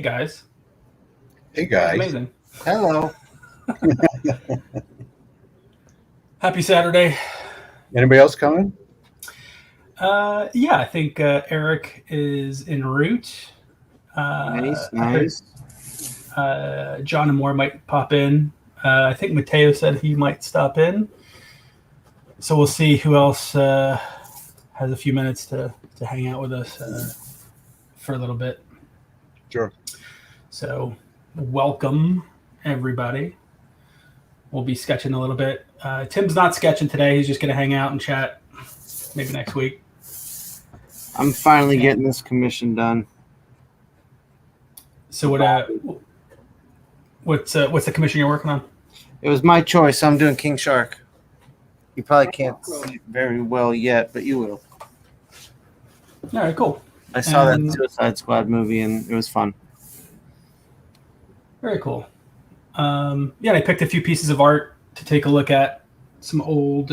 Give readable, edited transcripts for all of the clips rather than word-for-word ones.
guys. Hey guys. Amazing. Hello. Happy Saturday. Anybody else coming? Yeah, I think Eric is en route. Nice. John and Moore might pop in. I think Mateo said he might stop in. So we'll see who else has a few minutes to hang out with us for a little bit. Sure. So welcome, everybody. We'll be sketching a little bit. Tim's not sketching today. He's just going to hang out and chat maybe next week. I'm finally getting this commission done. So what's the commission you're working on? It was my choice. I'm doing King Shark. You probably can't see it very well yet, but you will. All right, cool. I saw that Suicide Squad movie, and it was fun. Very cool. Yeah, I picked a few pieces of art to take a look at. Some old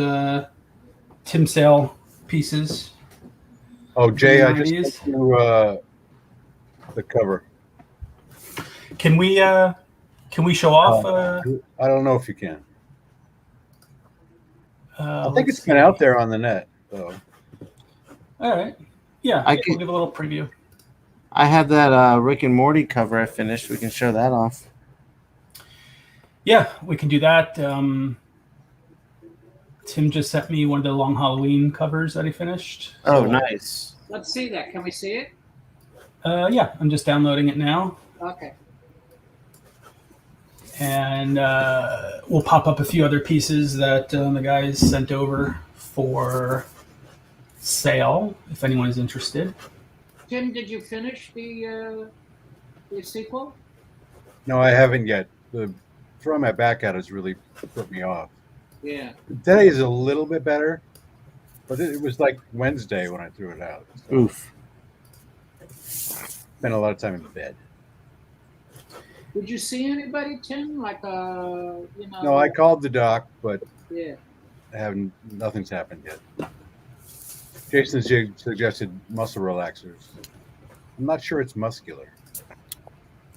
Tim Sale pieces. Oh, Jay, I just went through the cover. Can we show off? I don't know if you can. I think it's been out there on the net, though. All right. Yeah, we'll give a little preview. I have that Rick and Morty cover I finished. We can show that off. Yeah, we can do that. Tim just sent me one of the Long Halloween covers that he finished. Oh, nice. Let's see that. Can we see it? Yeah, I'm just downloading it now. Okay. And we'll pop up a few other pieces that the guys sent over for sale, if anyone is interested. Tim, did you finish the sequel? No, I haven't yet. Throwing my back out has really put me off. Yeah. Today is a little bit better, but it was like Wednesday when I threw it out. So Oof. spent a lot of time in bed. Did you see anybody, Tim? Like, No, I called the doc, but yeah. Nothing's happened yet. Jason suggested muscle relaxers. I'm not sure it's muscular.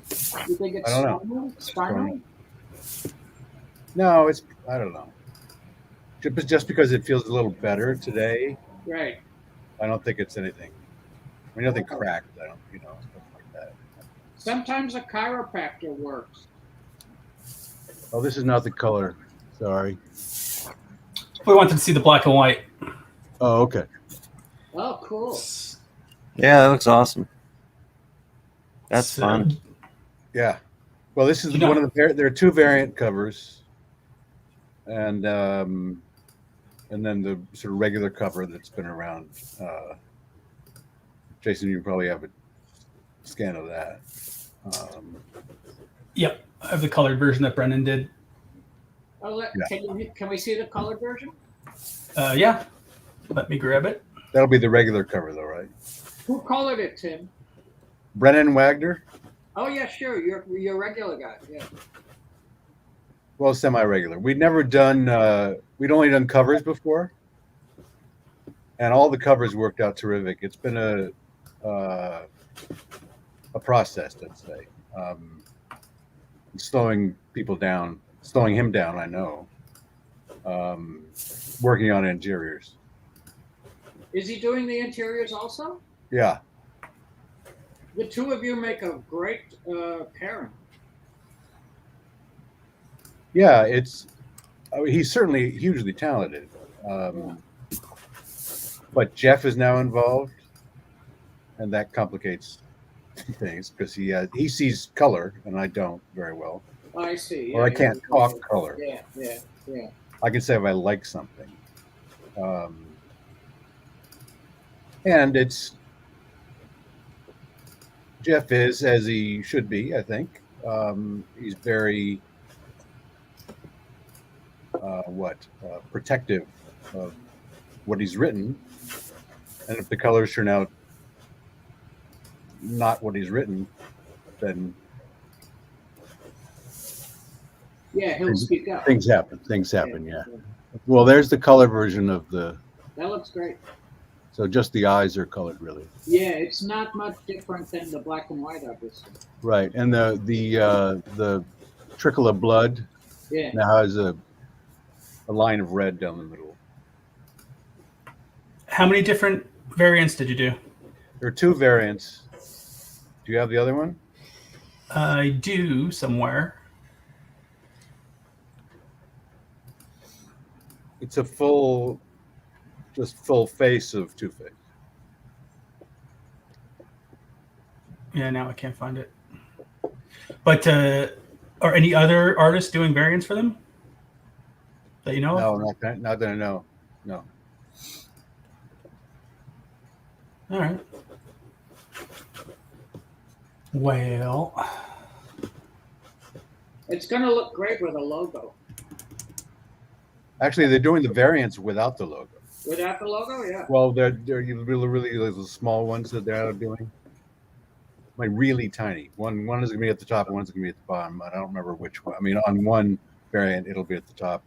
You think it's I don't know. spinal? No, I don't know. Just because it feels a little better today, Right. I don't think it's anything. I mean, nothing cracked. I don't, stuff like that. Sometimes a chiropractor works. Oh, this is not the color. Sorry. We wanted to see the black and white. Oh, okay. Oh, cool. Yeah, that looks awesome. That's fun. Yeah. Well, this is one of the. There are two variant covers, and then the sort of regular cover that's been around. Jason, you probably have a scan of that. Yep, I have the colored version that Brendan did. Oh, can we see the colored version? Yeah, let me grab it. That'll be the regular cover, though, right? Who colored it, Tim? Brennan Wagner. Oh yeah, sure. You're a regular guy. Yeah. Well, semi-regular. We'd never done. We'd only done covers before, and all the covers worked out terrific. It's been a process, let's say. Slowing him down. I know. Working on interiors. Is he doing the interiors also? Yeah. The two of you make a great pairing. Yeah, he's certainly hugely talented. But Jeff is now involved, and that complicates things because he sees color and I don't very well. I see. Or I can't talk color. Yeah. I can say if I like something. And Jeff is, as he should be, I think. He's very protective of what he's written. And if the colors turn out not what he's written, then he'll speak up. Things happen, yeah. Well, there's the color version of the. That looks great. So just the eyes are colored, really. Yeah, it's not much different than the black and white, obviously. Right, and the trickle of blood Yeah. now has a line of red down the middle. How many different variants did you do? There are 2 variants. Do you have the other one? I do somewhere. It's a full face of Two-Face. Yeah, now I can't find it. But are any other artists doing variants for them that you know of? No, not that I know. No. All right. Well, It's going to look great with a logo. Actually, they're doing the variants without the logo. Without the logo, yeah. Well, they're really little small ones that they're doing. Like really tiny. One is going to be at the top, and one's going to be at the bottom. I don't remember which one. I mean, on one variant, it'll be at the top.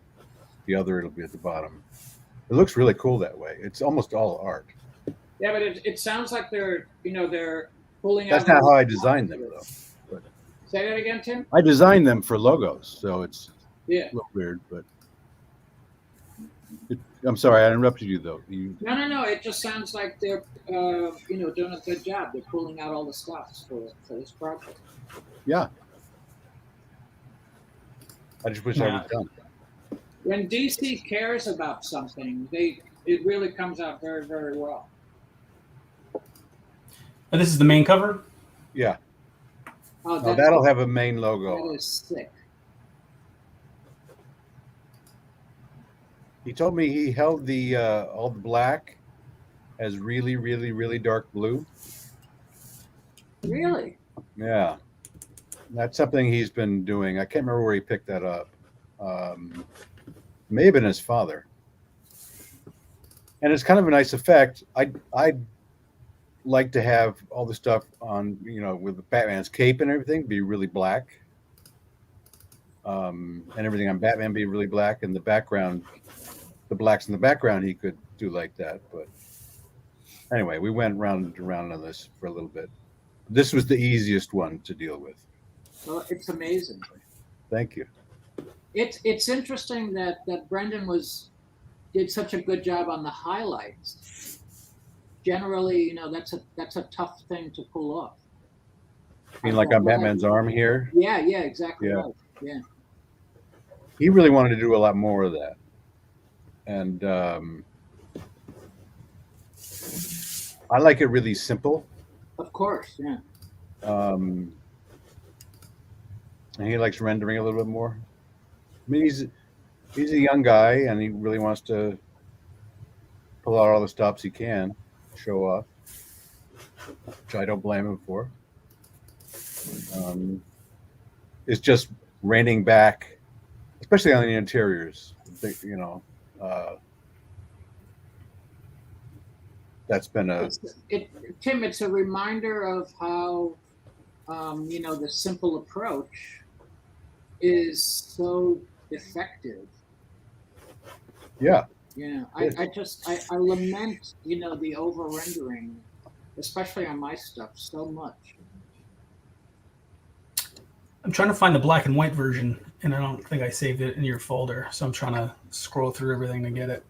The other, it'll be at the bottom. It looks really cool that way. It's almost all art. Yeah, but it sounds like they're pulling That's out. not how I designed them, though. But Say that again, Tim? I designed them for logos, so it's Yeah. a little weird. But I'm sorry, I interrupted you, though. No. It just sounds like they're, doing a good job. They're pulling out all the stops for this project. Yeah. I just wish I was done. When DC cares about something, it really comes out very, very well. and this is the main cover. Yeah. Oh, No, that'll have a main logo. That is sick. He told me he held the all the black as really, really, really dark blue. Really? Yeah, that's something he's been doing. I can't remember where he picked that up. May have been his father. And it's kind of a nice effect. I'd like to have all the stuff on, with Batman's cape and everything be really black. And everything on Batman be really black, and the background, the blacks in the background, he could do like that. But anyway, we went round and around on this for a little bit. This was the easiest one to deal with. Well, it's amazing. Thank you. It's interesting that Brendan did such a good job on the highlights. Generally, that's a tough thing to pull off. I mean, like on Batman's arm here. Yeah, exactly. Yeah. Right. Yeah. He really wanted to do a lot more of that. And I like it really simple. Of course, yeah. And he likes rendering a little bit more. I mean, he's a young guy, and he really wants to pull out all the stops he can, show off, which I don't blame him for. It's just reining back, especially on the interiors. That's been Tim, it's a reminder of how, the simple approach is so effective. Yeah. Yeah, I lament, the over rendering, especially on my stuff, so much. I'm trying to find the black and white version, and I don't think I saved it in your folder. So I'm trying to scroll through everything to get it.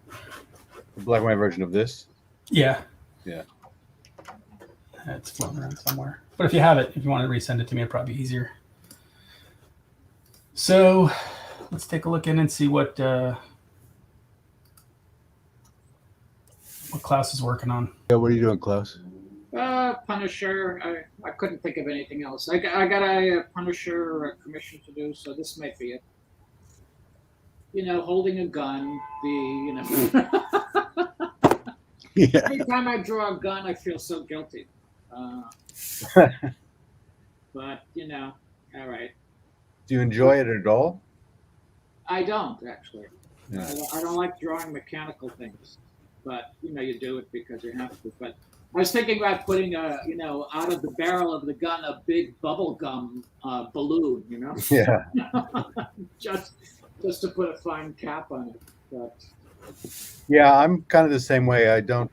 The black and white version of this. Yeah. Yeah. It's floating around somewhere. But if you have it, if you want to resend it to me, it'd probably be easier. So let's take a look in and see what Klaus is working on. Yeah, what are you doing, Klaus? Punisher. I couldn't think of anything else. I got a Punisher commission to do, so this might be it. Holding a gun. Yeah. Every time I draw a gun, I feel so guilty. But all right. Do you enjoy it at all? I don't actually. Yeah. I don't like drawing mechanical things, but you do it because you have to. But I was thinking about putting out of the barrel of the gun a big bubble gum balloon. Yeah. just to put a fine cap on it. But Yeah, I'm kind of the same way. I don't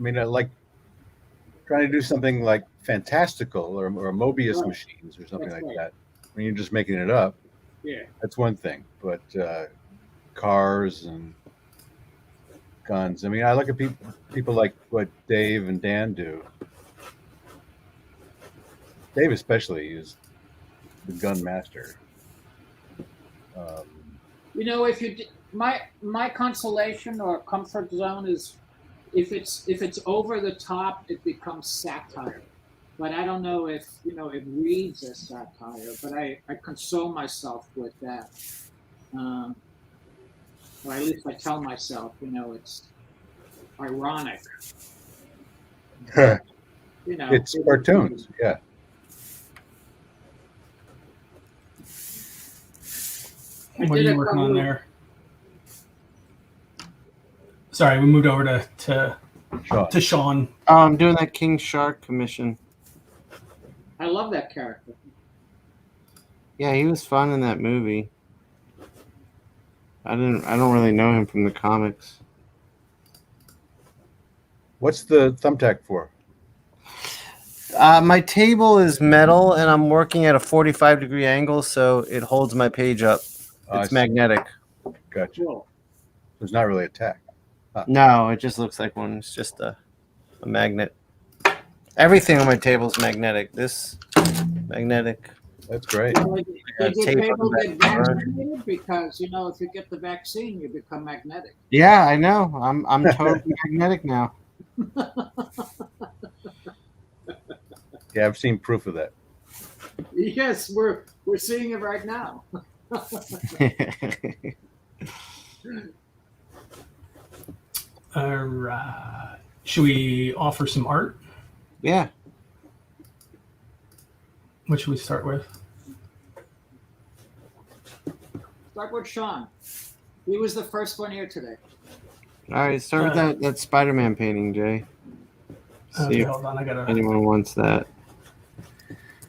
mean, I like trying to do something like fantastical or Mobius Right. machines or something That's like right. that. When you're just making it up, Yeah. that's one thing. But cars and guns. I mean, I look at people like what Dave and Dan do. Dave especially is the gun master. You know, if you my consolation or comfort zone is if it's over the top, it becomes satire. But I don't know if it reads as satire. But I console myself with that, or at least I tell myself, it's ironic. But, It's cartoons, yeah. What are you working on there? Sorry, we moved over to Shawn. Oh, I'm doing that King Shark commission. I love that character. Yeah, he was fun in that movie. I don't really know him from the comics. What's the thumbtack for? My table is metal, and I'm working at a 45-degree angle, so it holds my page up. I It's see. magnetic. Gotcha. Cool. It's not really a tack. No, it just looks like one. It's just a magnet. Everything on my table is magnetic. This magnetic. That's great. Did your tape on table the get back. vaccinated? Because if you get the vaccine, you become magnetic. Yeah, I know. I'm totally magnetic now. Yeah, I've seen proof of that. Yes, we're seeing it right now. All right. Should we offer some art? Yeah. What should we start with? Start with Shawn. He was the first one here today. All right, start with that Spider-Man painting, Jay. See Okay, if hold on. I gotta. anyone wants that.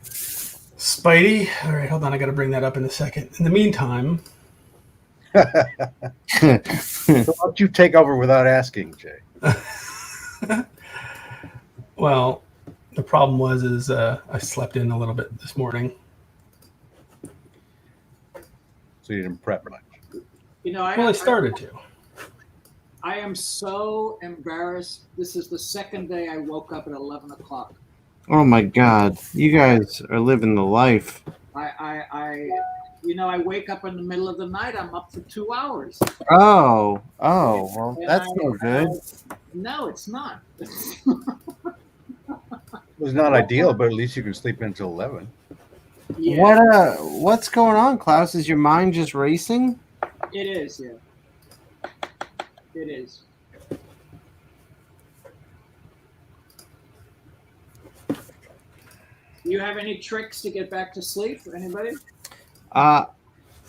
Spidey. All right, hold on. I gotta bring that up in a second. In the meantime, So why don't you take over without asking, Jay? well, the problem is I slept in a little bit this morning. So you didn't prep much. I started to. I am so embarrassed. This is the second day I woke up at 11 o'clock. Oh my God, you guys are living the life. I wake up in the middle of the night. I'm up for 2 hours. Oh, well, that's no good. No, it's not. It was not ideal, but at least you can sleep until 11. Yeah, What's going on, Klaus? Is your mind just racing? it is. Yeah, it is. Do you have any tricks to get back to sleep? Anybody? Well,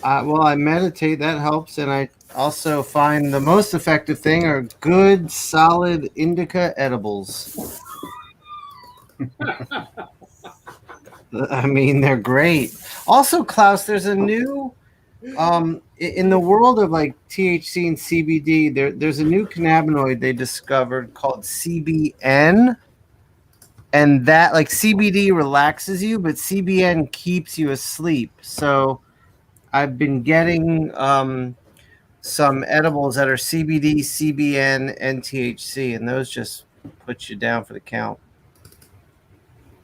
I meditate. That helps, and I also find the most effective thing are good, solid indica edibles. I mean, they're great. Also, Klaus, there's a new in the world of like THC and CBD. There's a new cannabinoid they discovered called CBN, and that like CBD relaxes you, but CBN keeps you asleep. So I've been getting some edibles that are CBD, CBN, and THC, and those just put you down for the count.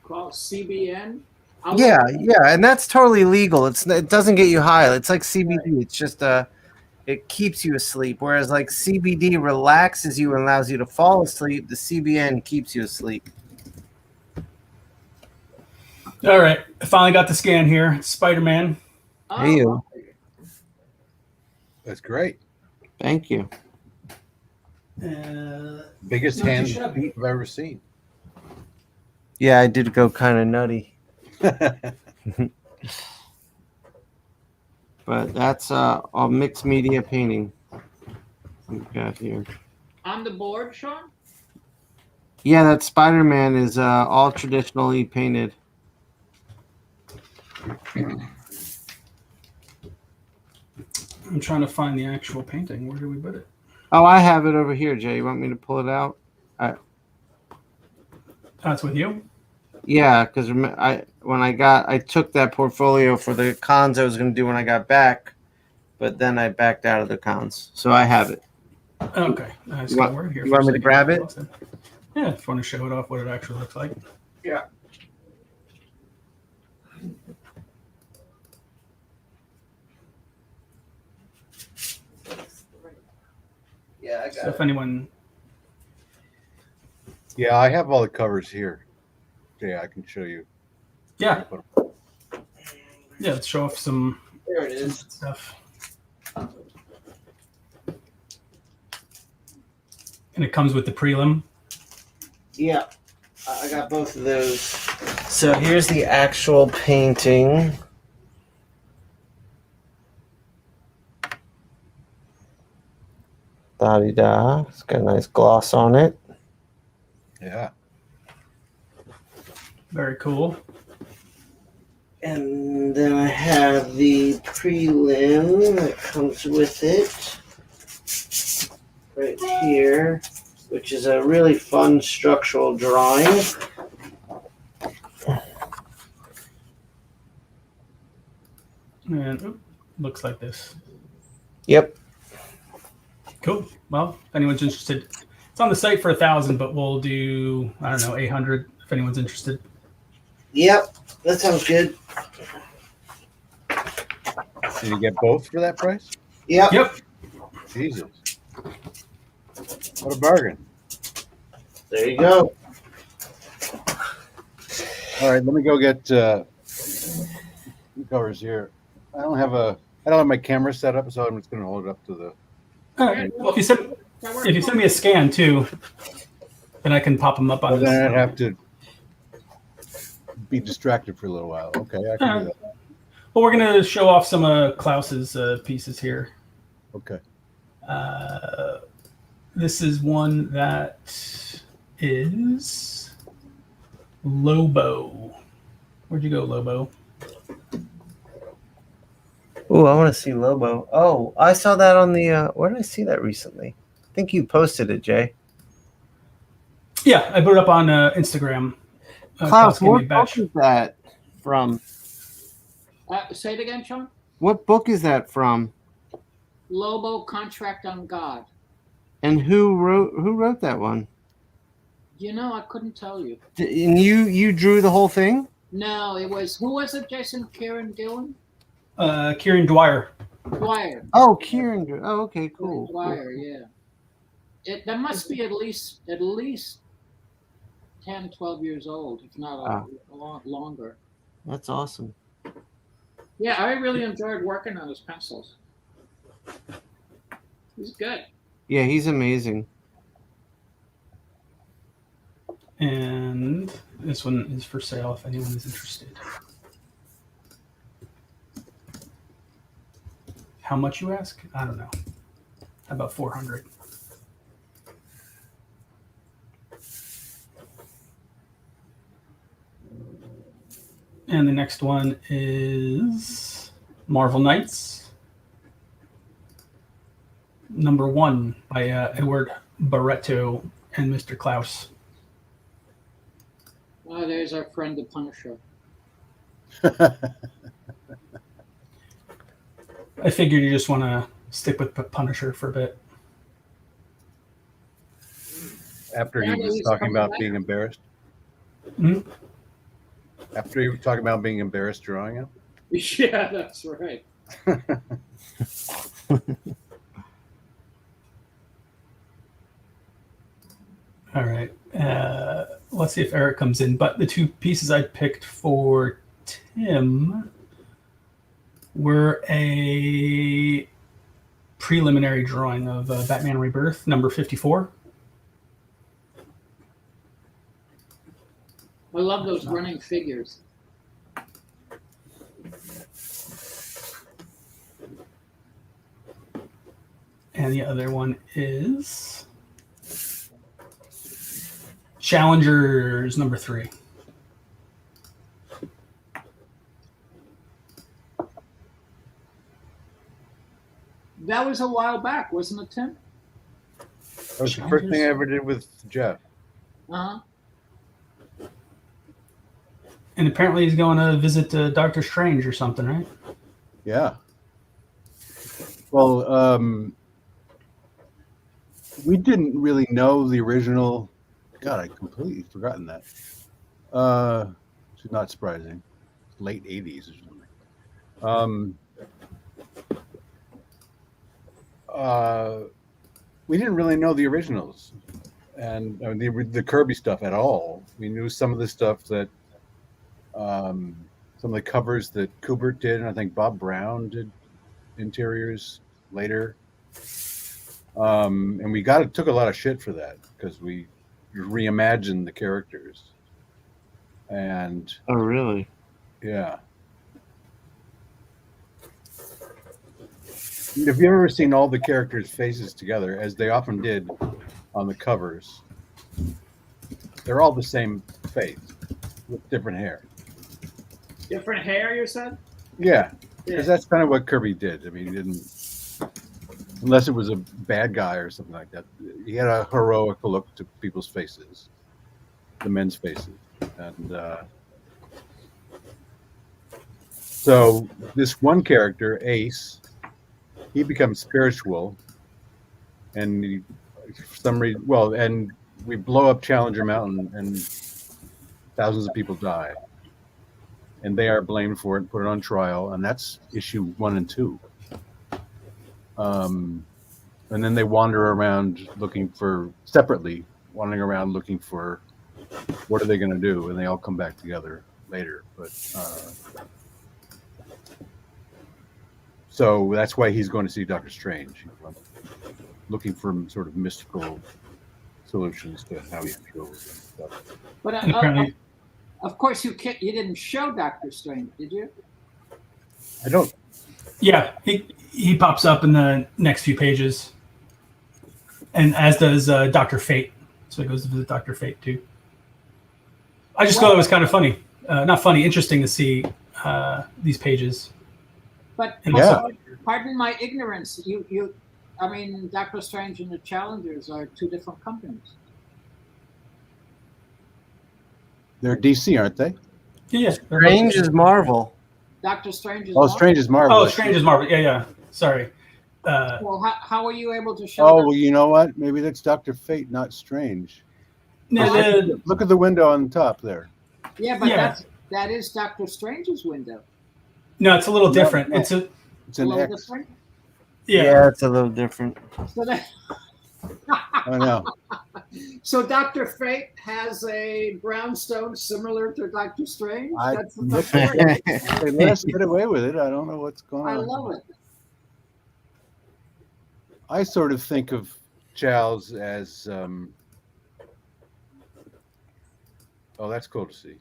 Called CBN. Yeah, and that's totally legal. It doesn't get you high. It's like CBD. Right. It's just it keeps you asleep. Whereas like CBD relaxes you and allows you to fall asleep. The CBN keeps you asleep. All right, I finally got the scan here. It's Spider-Man. Hey, you. That's great. Thank you. Biggest hand feet I've ever seen. Yeah, I did go kind of nutty. But that's a mixed media painting we've got here. On the board, Shawn? Yeah, that Spider-Man is all traditionally painted. I'm trying to find the actual painting. Where do we put it? Oh, I have it over here, Jay. You want me to pull it out? That's with you. Yeah, because I took that portfolio for the cons I was going to do when I got back, but then I backed out of the cons, so I have it. Okay. I was You going to want- work here. you for a want me to second. grab it? Awesome. Yeah, if you want to show it off, what it actually looks like. Yeah. Yeah, I So if anyone, Yeah, I have all the covers here. Yeah, I can show you. yeah, let's show off some There it is. stuff. And it comes with the prelim. Yeah, I got both of those. So here's the actual painting. Da-di-da. It's got a nice gloss on it. Yeah. Very cool. And then I have the prelim that comes with it. Right here, which is a really fun structural drawing. And looks like this. Yep. Cool. Well, if anyone's interested, it's on the site for 1,000, but we'll do, I don't know, 800 if anyone's interested. Yep. That sounds good. Did you get both for that price? Yep. Yep. Jesus. What a bargain. There you go. All right, let me go get the covers here. I don't have my camera set up, so I'm just going to hold it up to the. All right. Well, if you send me a scan too, then I can pop them up on Well, this. then I'd have to be distracted for a little while. Okay, I can do that. Well, we're going to show off some of Klaus's pieces here. Okay. This is one that is Lobo. Where'd you go, Lobo? Oh, I want to see Lobo. Oh, I saw that on the. Where did I see that recently? I think you posted it, Jay. Yeah, I put it up on Instagram. Klaus, gave me a what book batch. is that from? Say it again, Sean. What book is that from? Lobo Contract on God. And who wrote that one? You know, I couldn't tell you. And you drew the whole thing? No, it was, who was it, Jason? Kieran Gillen? Kieran Dwyer. Dwyer. Oh, Kieran. Oh, okay, cool. Dwyer, yeah. That must be at least 10, 12 years old, if not a lot longer. That's awesome. Yeah, I really enjoyed working on his pencils. He's good. Yeah, he's amazing. And this one is for sale if anyone is interested. How much you ask? I don't know. How about 400? And the next one is Marvel Knights, #1 by Edward Barreto and Mr. Klaus. Oh, there's our friend the Punisher. I figured you just want to stick with Punisher for a bit. After he was talking about being embarrassed. Hmm? After he was talking about being embarrassed drawing him. Yeah, that's right. All right. Let's see if Eric comes in. But the two pieces I picked for Tim were a preliminary drawing of Batman Rebirth, number 54. I love those running figures. And the other one is Challengers, number 3. That was a while back, wasn't it, Tim? That was the first thing I ever did with Jeff. Uh-huh. And apparently he's going to visit Doctor Strange or something, right? Yeah. Well, we didn't really know the original. God, I completely forgotten that. It's not surprising. Late 80s or something. We didn't really know the originals and the Kirby stuff at all. We knew some of the stuff that some of the covers that Kubert did, and I think Bob Brown did interiors later. And we took a lot of shit for that because we reimagined the characters. And Oh, really? yeah. Have you ever seen all the characters' faces together, as they often did on the covers? They're all the same face with different hair. Different hair, you said? Yeah, because that's kind of what Kirby did. I mean, he didn't, unless it was a bad guy or something like that. He had a heroic look to people's faces, the men's faces. And so this one character, Ace, he becomes spiritual, and for some reason, and we blow up Challenger Mountain, and thousands of people die, and they are blamed for it, put it on trial, and that's issue 1 and 2. And then they wander around wandering around looking for what are they going to do, and they all come back together later. But so that's why he's going to see Doctor Strange, looking for sort of mystical solutions to how he deals with stuff. But of course, you didn't show Doctor Strange, did you? I don't. Yeah, he pops up in the next few pages, and as does Dr. Fate. So he goes to visit Dr. Fate too. I just thought it was kind of funny, not funny, interesting to see these pages. But Yeah. Pardon my ignorance. I mean, Doctor Strange and the Challengers are two different companies. They're DC, aren't they? Yeah. Strange is Marvel. Doctor Strange is. Oh, Strange is Marvel. Oh, Strange is Marvel. Yeah. Sorry. Well, how are you able to show? Oh, well, you know what? Maybe that's Dr. Fate, not Strange. No, Look at the window on the top there. Yeah, but that is Doctor Strange's window. no, it's a little different. No. It's It's an X. Different. yeah. It's a little different. So that. I know. So Dr. Fate has a brownstone similar to Doctor Strange. That's the Look, story. they let us get away with it. I don't know what's going on. I love it. I sort of think of Chow's as that's cool to see.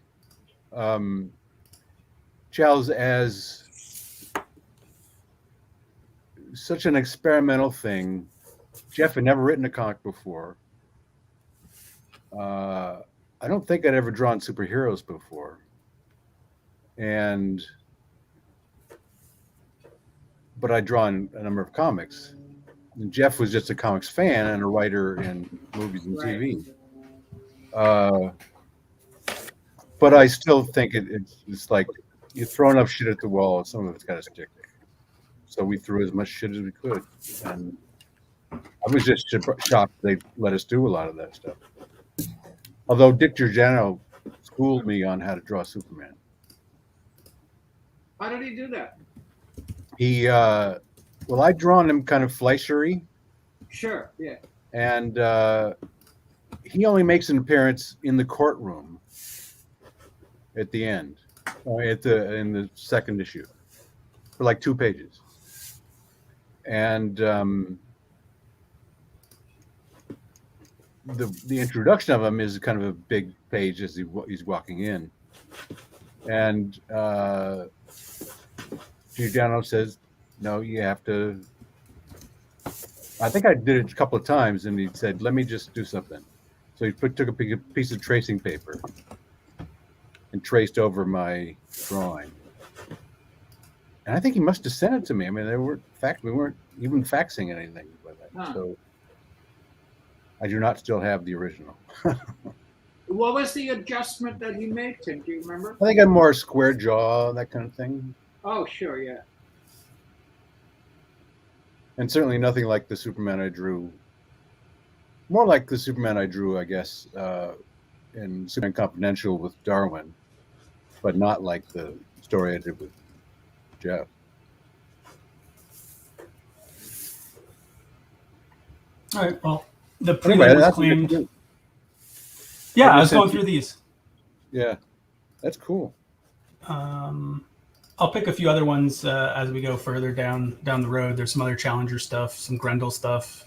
Chow's as such an experimental thing. Jeff had never written a comic before. I don't think I'd ever drawn superheroes before. But I'd drawn a number of comics. And Jeff was just a comics fan and a writer in movies and TV. But I still think it's like you throw enough shit at the wall, some of it's got to stick. So we threw as much shit as we could. And I was just shocked they let us do a lot of that stuff. Although Dick Giordano schooled me on how to draw Superman. How did he do that? I'd drawn him kind of Fleischer-y. Sure, yeah. And he only makes an appearance in the courtroom at the end, in the second issue, for like 2 pages. And the introduction of him is kind of a big page as he's walking in, and Giordano says, "No, you have to." I think I did it a couple of times, and he said, "Let me just do something." So he took a piece of tracing paper and traced over my drawing. And I think he must have sent it to me. I mean, we weren't even faxing anything with it. So I do not still have the original. What was the adjustment that he made, Tim? Do you remember? I think I'm more square jaw, that kind of thing. Oh, sure, yeah. And certainly nothing like the Superman I drew. More like the Superman I drew, I guess, in Superman Confidential with Darwin, but not like the story I did with Jeff. All right. Well, the Anyway, prelim was that's claimed. good. Yeah, Have I you was going sent- through these. Yeah, that's cool. I'll pick a few other ones as we go further down the road. There's some other Challenger stuff, some Grendel stuff.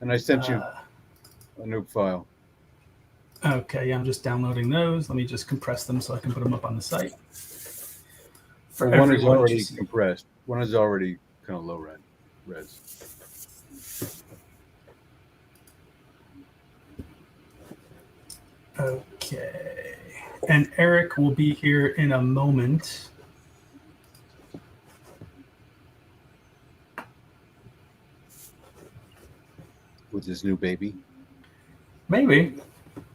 And I sent you a new file. Okay, yeah, I'm just downloading those. Let me just compress them so I can put them up on the site. For Well, one is everyone to already see. compressed. One is already kind of low res. Okay. And Eric will be here in a moment. With his new baby. Maybe.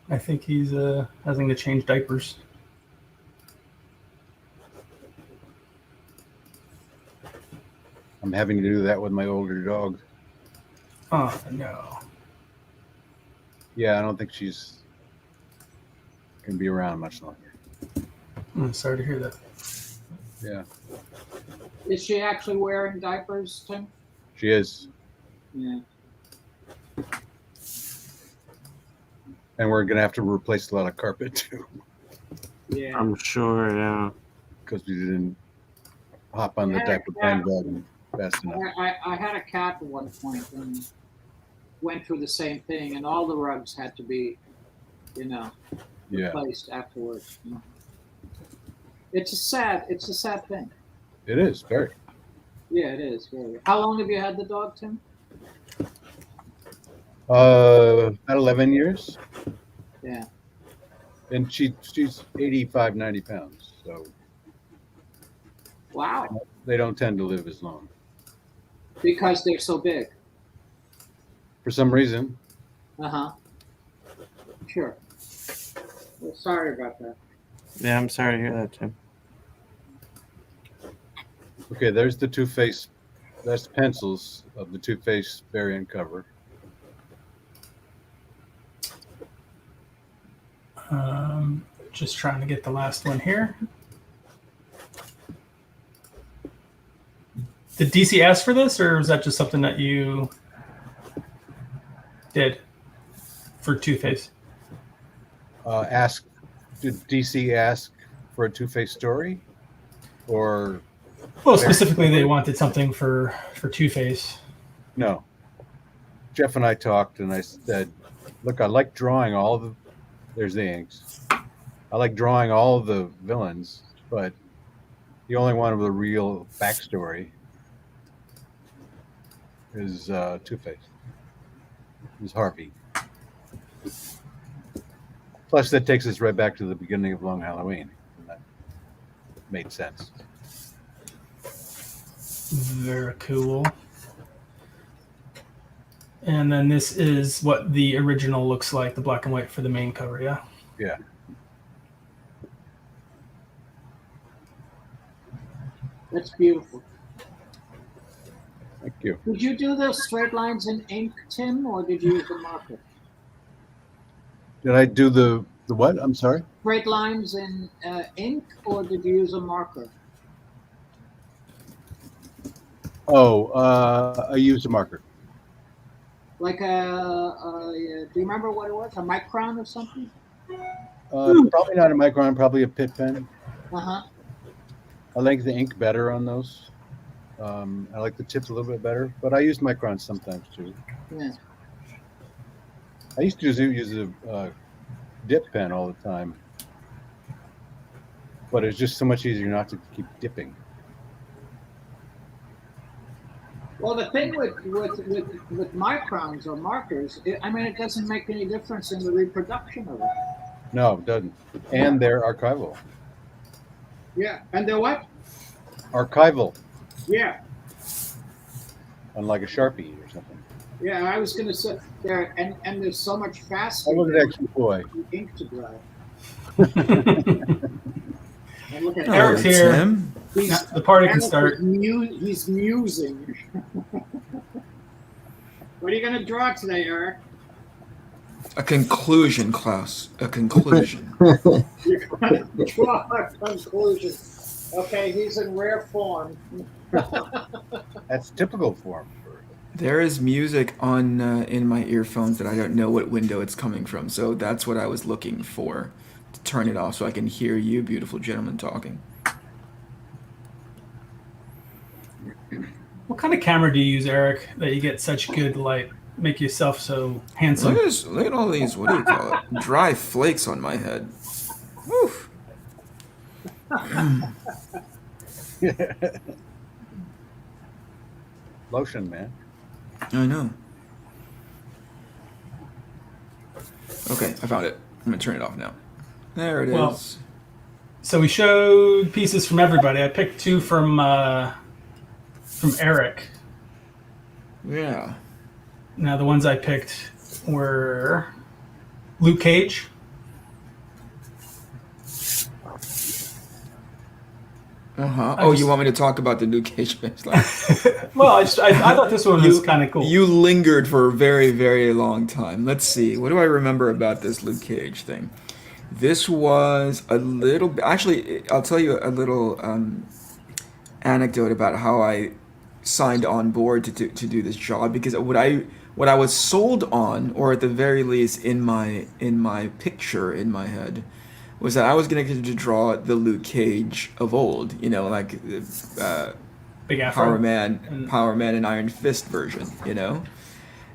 I think he's having to change diapers. I'm having to do that with my older dog. Oh, no. Yeah, I don't think she's going to be around much longer. I'm sorry to hear that. Yeah, Is she actually wearing diapers, Tim? she is. Yeah. And we're going to have to replace a lot of carpet too, Yeah. I'm sure, yeah. because we didn't hop on the Yeah, diaper yeah. bandwagon fast enough. I had a cat at one point and went through the same thing, and all the rugs had to be, Yeah, replaced afterwards. It's a sad thing. it is very. Yeah, it is. Really. How long have you had the dog, Tim? About 11 years, Yeah. and she's 85, 90 pounds, so Wow. they don't tend to live as long Because they're so big. for some reason. Sure. Well, sorry about that. Yeah, I'm sorry to hear that, Tim. Okay, there's the Two-Face. That's the pencils of the Two-Face variant cover. Just trying to get the last one here. Did DC ask for this, or was that just something that you did for Two-Face? Did DC ask for a Two-Face story, or Well, specifically, they wanted something for Two-Face. no? Jeff and I talked, and I said, "Look, I like drawing all the. There's the inks. I like drawing all the villains, but the only one with a real backstory is Two-Face. Is Harvey. Plus, that takes us right back to the beginning of Long Halloween. And that made sense. Very cool. And then this is what the original looks like, the black and white for the main cover, yeah? Yeah. That's beautiful. Thank you. Did you do the straight lines in ink, Tim, or did you use a marker? Did I do the what? I'm sorry. Straight lines in ink, or did you use a marker? Oh, I used a marker. Like do you remember what it was? A micron or something? Probably not a micron, probably a pit pen. Uh-huh. I like the ink better on those. I like the tips a little bit better, but I use microns sometimes too. Yeah. I used to use a dip pen all the time, but it's just so much easier not to keep dipping. Well, the thing with microns or markers, it doesn't make any difference in the reproduction of it. No, it doesn't. And they're archival. Yeah. And they're what? Archival, Yeah. unlike a Sharpie or something. Yeah, I was going to say there, and there's so much faster Oh, look at that cute boy. for the ink to dry. And look at Eric's Eric. here. Tim. Now, the party can Eric start. He's musing. What are you going to draw today, Eric? A conclusion, Klaus. A conclusion. You're going to draw a conclusion. Okay, he's in rare form. That's typical form. There is music on in my earphones that I don't know what window it's coming from, so that's what I was looking for, to turn it off so I can hear you beautiful gentlemen talking. What kind of camera do you use, Eric, that you get such good light? Make yourself so handsome. Look at all these, what do you call it? Dry flakes on my head. Whew. Lotion, man. I know. Okay, I found it. I'm gonna turn it off now. There it is. Well, So we showed pieces from everybody. I picked two from Eric. Yeah. Now the ones I picked were Luke Cage. Uh-huh. Oh, you want me to talk about the Luke Cage match? Well, I thought this one was kind of cool. You lingered for a very, very long time. Let's see. What do I remember about this Luke Cage thing? This was a little... Actually, I'll tell you a little anecdote about how I signed on board to do this job, because what I was sold on, or at the very least in my picture in my head, was that I was going to get to draw the Luke Cage of old, you know, like Big Afro. Power Man and Iron Fist version, you know?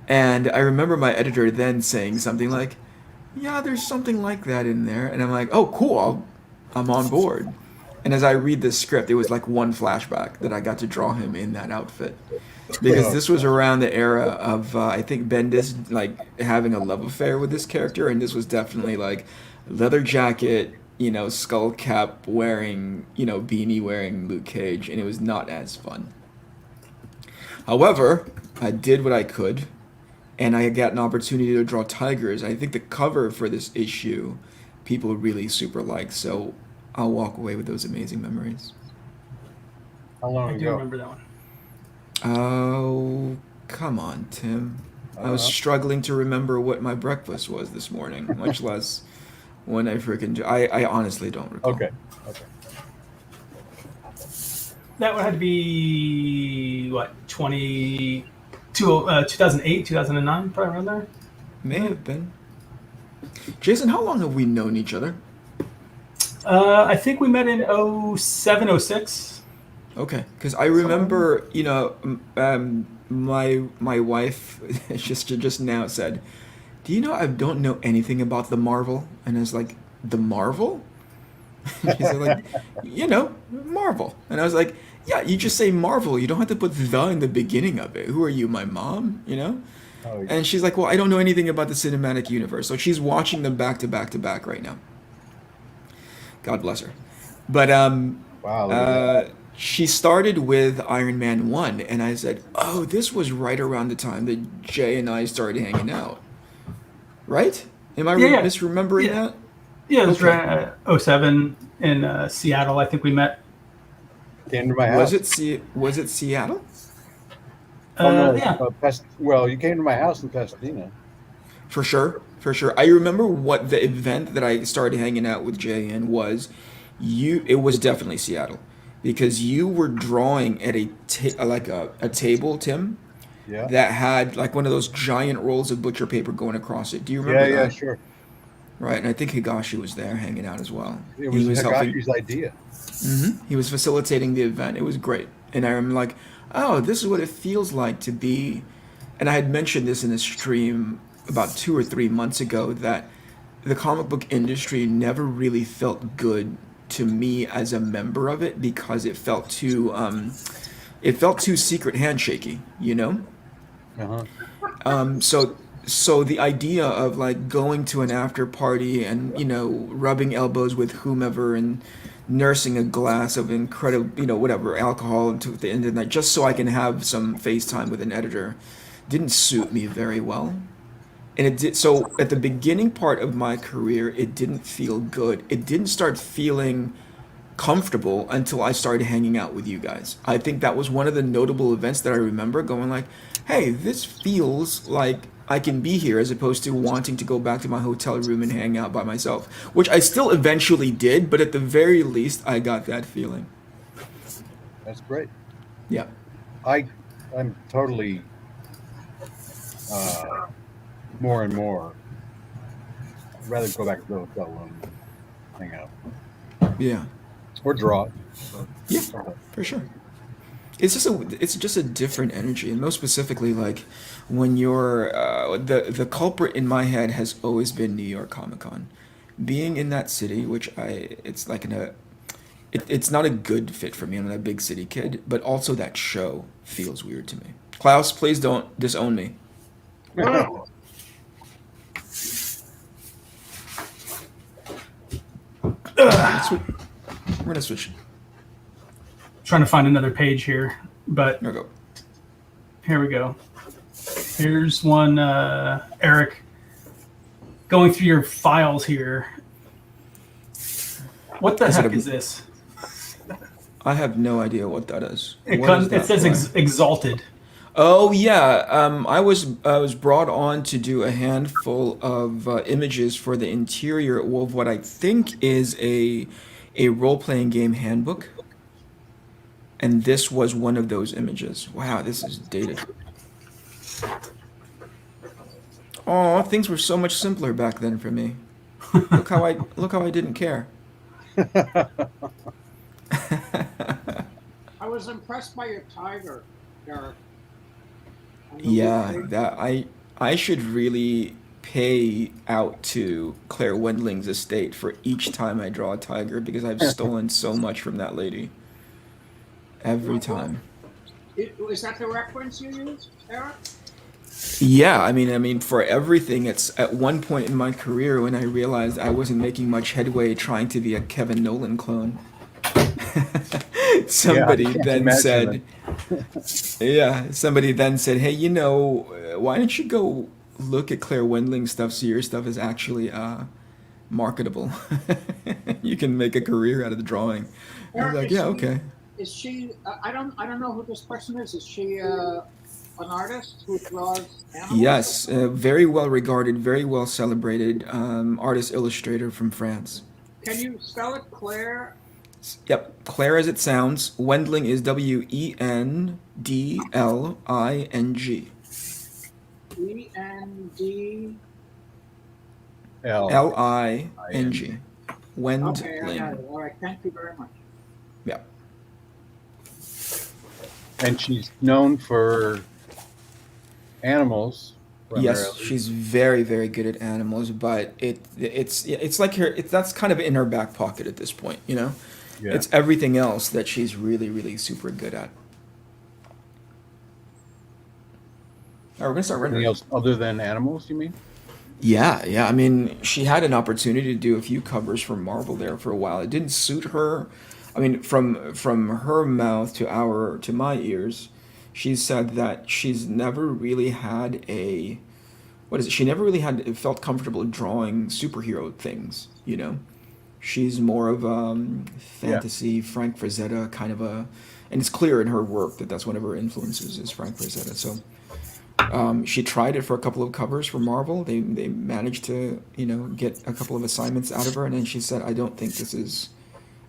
And I remember my editor then saying something like, yeah, there's something like that in there. And I'm like, oh, cool, I'm on board. And as I read this script, it was like one flashback that I got to draw him in that outfit. Because this was around the era of, I think, Bendis, like, having a love affair with this character. And this was definitely, like, leather jacket, you know, skull cap wearing, you know, beanie wearing Luke Cage. And it was not as fun. However, I did what I could. And I got an opportunity to draw tigers. I think the cover for this issue, people really super like. So I'll walk away with those amazing memories. How long I do ago? remember that one. Oh, come on, Tim. I was struggling to remember what my breakfast was this morning, much less when I freaking... I honestly don't recall. Okay. That one had to be, what, 2008, 2009, probably around there? May have been. Jason, how long have we known each other? I think we met in 07, 06. Okay, because I remember, you know, my wife just now said, do you know I don't know anything about the Marvel? And I was like, the Marvel? She said, like, you know, Marvel. And I was like, yeah, you just say Marvel. You don't have to put the in the beginning of it. Who are you, my mom? You know? Oh, yeah. And she's like, well, I don't know anything about the cinematic universe. So she's watching them back to back to back right now. God bless her. But Wow. Look at that. she started with Iron Man 1, and I said, oh, this was right around the time that Jay and I started hanging out. Right? Am I Yeah. misremembering Yeah. that? Yeah, it was Okay. around 07 in Seattle. I think we met. Came to my house. Was it Seattle? Yeah. Well, you came to my house in Pasadena. For sure. I remember what the event that I started hanging out with Jay in was. It was definitely Seattle, because you were drawing at a table, Tim, Yeah. that had like one of those giant rolls of butcher paper going across it. Do you remember Yeah, that? sure. Right, and I think Higashi was there hanging out as well. It was Higashi's idea. He was facilitating the event. It was great. And I'm like, oh, this is what it feels like to be. And I had mentioned this in a stream about 2 or 3 months ago, that the comic book industry never really felt good to me as a member of it, because it felt too secret handshaky, you know? Uh-huh. So the idea of like going to an after party and, you know, rubbing elbows with whomever and nursing a glass of incredible, you know, whatever, alcohol into the end of the night, just so I can have some FaceTime with an editor, didn't suit me very well. And it did so at the beginning part of my career, it didn't feel good. It didn't start feeling comfortable until I started hanging out with you guys. I think that was one of the notable events that I remember going like, "Hey, this feels like I can be here," as opposed to wanting to go back to my hotel room and hang out by myself, which I still eventually did, but at the very least I got that feeling. That's great. Yeah. I'm totally more and more. I'd rather go back to the hotel room and hang out Yeah. or draw. Yeah, for sure. It's just a different energy, and most specifically, like when you're the culprit in my head has always been New York Comic Con, being in that city, which it's like it's not a good fit for me. I'm not a big city kid, but also that show feels weird to me. Klaus, please don't disown me. We're gonna switch. Trying to find another page here, but There we go. here we go. Here's one, Eric, going through your files here. What the Is it heck a- is this? I have no idea what that is. It, What comes, is it that says for? exalted. Oh yeah, I was brought on to do a handful of images for the interior of what I think is a role playing game handbook, and this was one of those images. Wow, this is dated. Oh, things were so much simpler back then for me. Look how I didn't care. I was impressed by your tiger, Eric. Yeah, that I should really pay out to Claire Wendling's estate for each time I draw a tiger because I've stolen so much from that lady. Every time. Is that the reference you used, Eric? Yeah, I mean for everything it's at one point in my career when I realized I wasn't making much headway trying to be a Kevin Nolan clone. Somebody can't then imagine said, yeah, somebody then said, "Hey, why don't you go look at Claire Wendling's stuff so your stuff is actually marketable? You can make a career out of the drawing." I was Eric, like, "Yeah, okay." Is she? I don't know who this person is. Is she an artist who draws animals? Yes, very well regarded, very well celebrated artist illustrator from France. Can you spell it, Claire? Yep, Claire as it sounds. Wendling is Wendling. END. Ling. Okay, I got Wendling. it. All right, thank you very much. Yeah. And she's known for animals. Yes, primarily. she's very, very good at animals, but it's like that's kind of in her back pocket at this point, you know? Yeah. It's everything else that she's really, really super good at. All right, we're gonna start Anything rendering. else other than animals, you mean? Yeah. I mean, she had an opportunity to do a few covers for Marvel there for a while. It didn't suit her. I mean, from her mouth to my ears, she said that she's never really had she never really felt comfortable drawing superhero things, you know? She's more of fantasy, Frank Frazetta kind of and it's clear in her work that that's one of her influences is Frank Frazetta. So she tried it for a couple of covers for Marvel. They managed to get a couple of assignments out of her, and then she said, "I don't think this is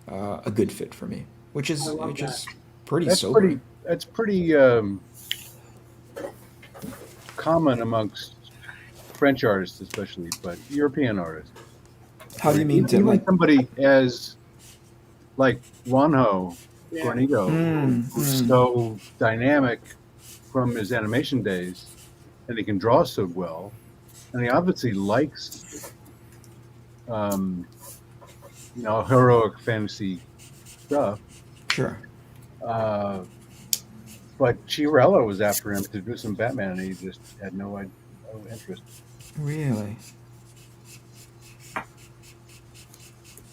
a good fit for me," which is I love that. pretty That's sobering. pretty common amongst French artists, especially, but European artists. How do you mean, Tim? Even Like, somebody as like Juanjo Yeah. Guarnido, who's so dynamic from his animation days, and he can draw so well, and he obviously likes, heroic fantasy stuff. sure. But Chiarella was after him to do some Batman, and he just had no interest. Really?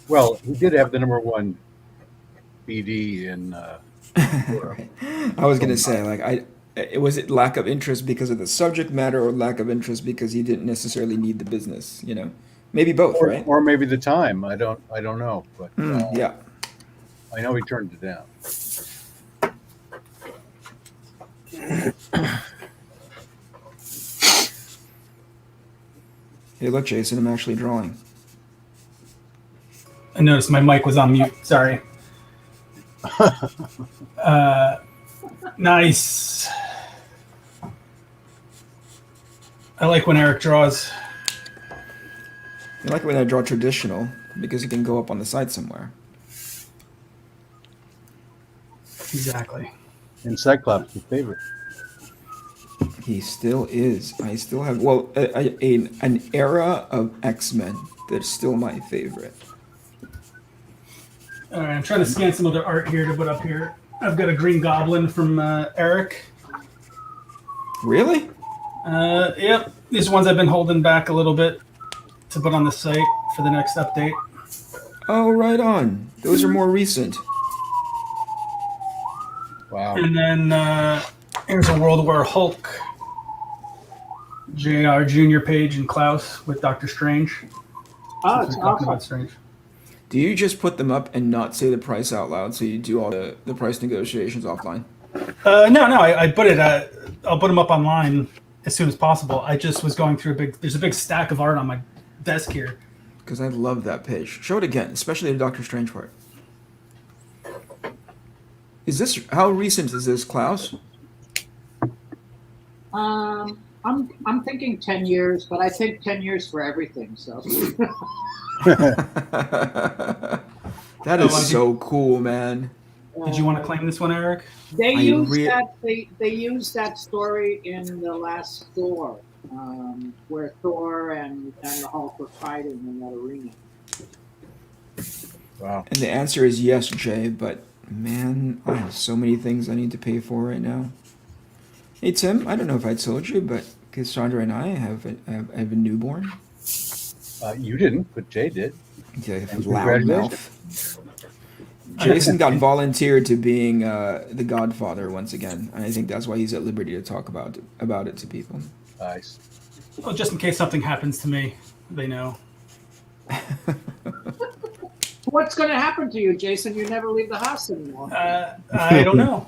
Well, he did have the #1 BD in Europe. Right. I was gonna say, like, was it lack of interest because of the subject matter, or lack of interest because he didn't necessarily need the business? You know, maybe both, right? or maybe the time. I don't know, but Yeah. I know he turned it down. Hey, look, Jason, I'm actually drawing. I noticed my mic was on mute. Sorry. Nice. I like when Eric draws. I like it when I draw traditional because it can go up on the site somewhere. Exactly. And Cyclops, your favorite. He still is. I still have, well, an era of X-Men that's still my favorite. All right, I'm trying to scan some other art here to put up here. I've got a Green Goblin from Eric. Really? Yep. These ones I've been holding back a little bit to put on the site for the next update. Oh, right on. Those are more recent. Wow. And then here's a World War Hulk JR Junior page and Klaus with Doctor Strange. Oh, Since it's we're talking about awesome. Strange. Do you just put them up and not say the price out loud, so you do all the price negotiations offline? No, I put it. I'll put them up online as soon as possible. I just was going through there's a big stack of art on my desk here. Because I love that page. Show it again, especially the Doctor Strange part. Is this, how recent is this, Klaus? I'm thinking 10 years, but I think 10 years for everything. So That is so cool, man. Did you want to claim this one, Eric? they used that story in the last Thor, where Thor and the Hulk were fighting in that arena. Wow. And the answer is yes, Jay, but man, I have so many things I need to pay for right now. Hey, Tim, I don't know if I told you, but Cassandra and I have a newborn. You didn't, but Jay did. Yeah, And loud mouth. Jason got volunteered to being the godfather once again, and I think that's why he's at liberty to talk about it to people. Nice. Well, just in case something happens to me, they know. What's going to happen to you, Jason? You never leave the house anymore. I don't know.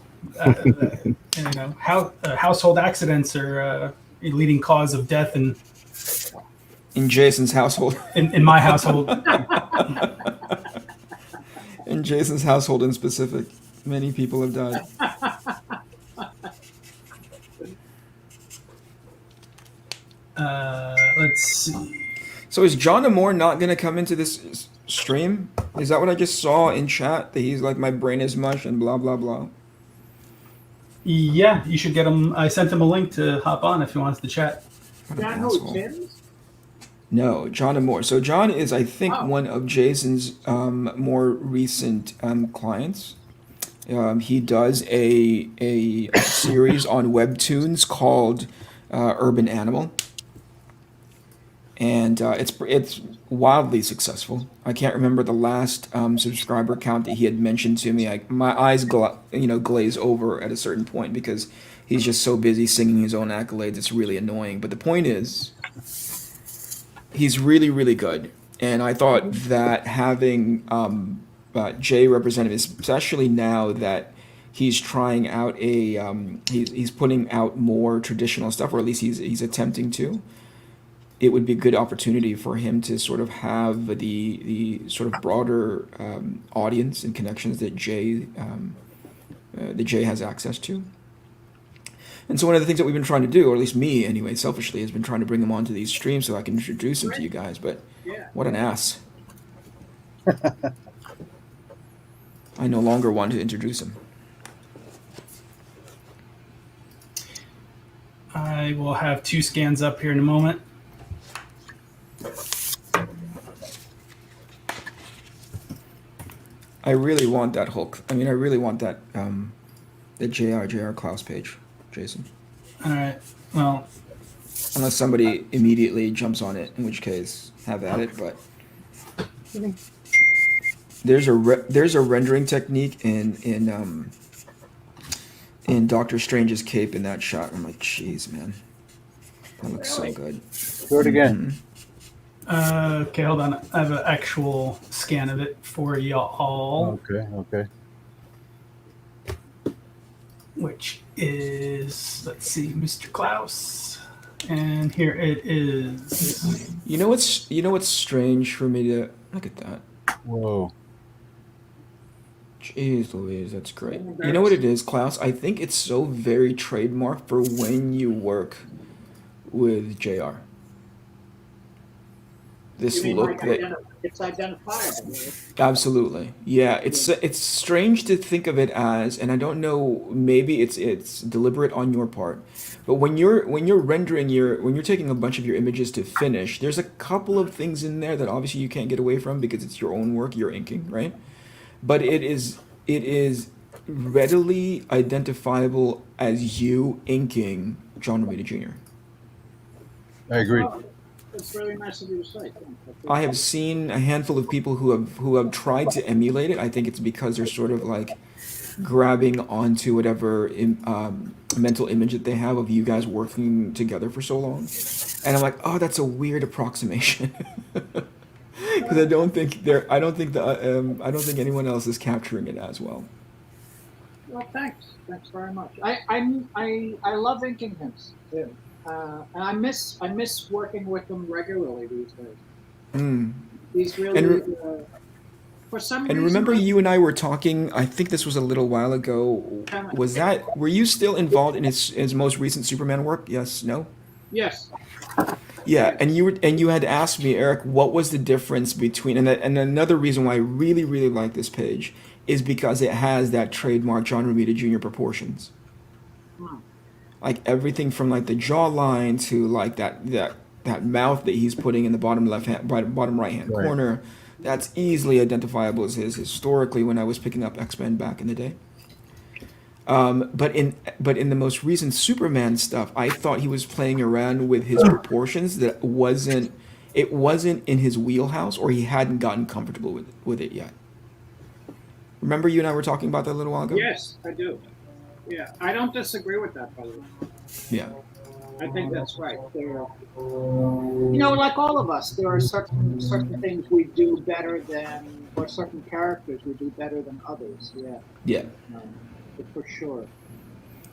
Household accidents are a leading cause of death In Jason's household. in my household. In Jason's household in specific, many people have died. Let's see. So is John Amore not going to come into this stream? Is that what I just saw in chat? That he's like, my brain is mush and blah, blah, blah. Yeah, you should get him. I sent him a link to hop on if he wants to chat. What an John who, asshole. Tim's? No, John Amore. So John is, I think, Oh. one of Jason's more recent clients. He does a series on Webtoons called Urban Animal. And it's wildly successful. I can't remember the last subscriber count that he had mentioned to me. My eyes glaze over at a certain point because he's just so busy singing his own accolades. It's really annoying. But the point is, he's really, really good. And I thought that having Jay representative, especially now that he's trying out he's putting out more traditional stuff, or at least he's attempting to. It would be a good opportunity for him to sort of have the sort of broader audience and connections that Jay has access to. And so one of the things that we've been trying to do, or at least me anyway, selfishly, has been trying to bring him onto these streams so I can introduce him to you guys. But Yeah. what an ass. I no longer want to introduce him. I will have 2 scans up here in a moment. I really want that Hulk. I mean, I really want that the JR Klaus page, Jason. All right. Well, Unless somebody immediately jumps on it, in which case, have at it. But there's a rendering technique in in Doctor Strange's cape in that shot. I'm like, jeez, man, that looks so good. Do it again. Okay, hold on. I have an actual scan of it for y'all, Okay. which is, let's see, Mr. Klaus. And here it is. You know what's strange for me to look at that. Whoa. Jeez Louise, that's great. You know what it is, Klaus? I think it's so very trademark for when you work with JR. This You mean look like that it's identifiable, right? absolutely, yeah. It's strange to think of it as, and I don't know. Maybe it's deliberate on your part, but when you're rendering when you're taking a bunch of your images to finish, there's a couple of things in there that obviously you can't get away from because it's your own work, you're inking, right? But it is readily identifiable as you inking John Romita Jr. I agree. Oh, it's really nice of you to say. I have seen a handful of people who have tried to emulate it. I think it's because they're sort of like grabbing onto whatever mental image that they have of you guys working together for so long, and I'm like, oh, that's a weird approximation. Because I don't think anyone else is capturing it as well. Well, thanks very much. I love inking him too, and I miss working with him regularly these days. Mm. He's really And for some And reason. remember, you and I were talking. I think this was a little while ago. Were you still involved in his most recent Superman work? Yes. No. Yes. Yeah, and you had asked me, Eric, what was the difference between and another reason why I really really like this page is because it has that trademark John Romita Jr. proportions. Like everything from like the jawline to like that mouth that he's putting in the bottom right hand Right. corner, that's easily identifiable as his historically when I was picking up X-Men back in the day. But in the most recent Superman stuff, I thought he was playing around with his proportions that it wasn't in his wheelhouse, or he hadn't gotten comfortable with it yet. Remember, you and I were talking about that a little while ago? Yes, I do. Yeah, I don't disagree with that, by the way. Yeah. I think that's right. Like all of us, there are certain things we do better than, or certain characters we do better than others. Yeah. Yeah. For sure.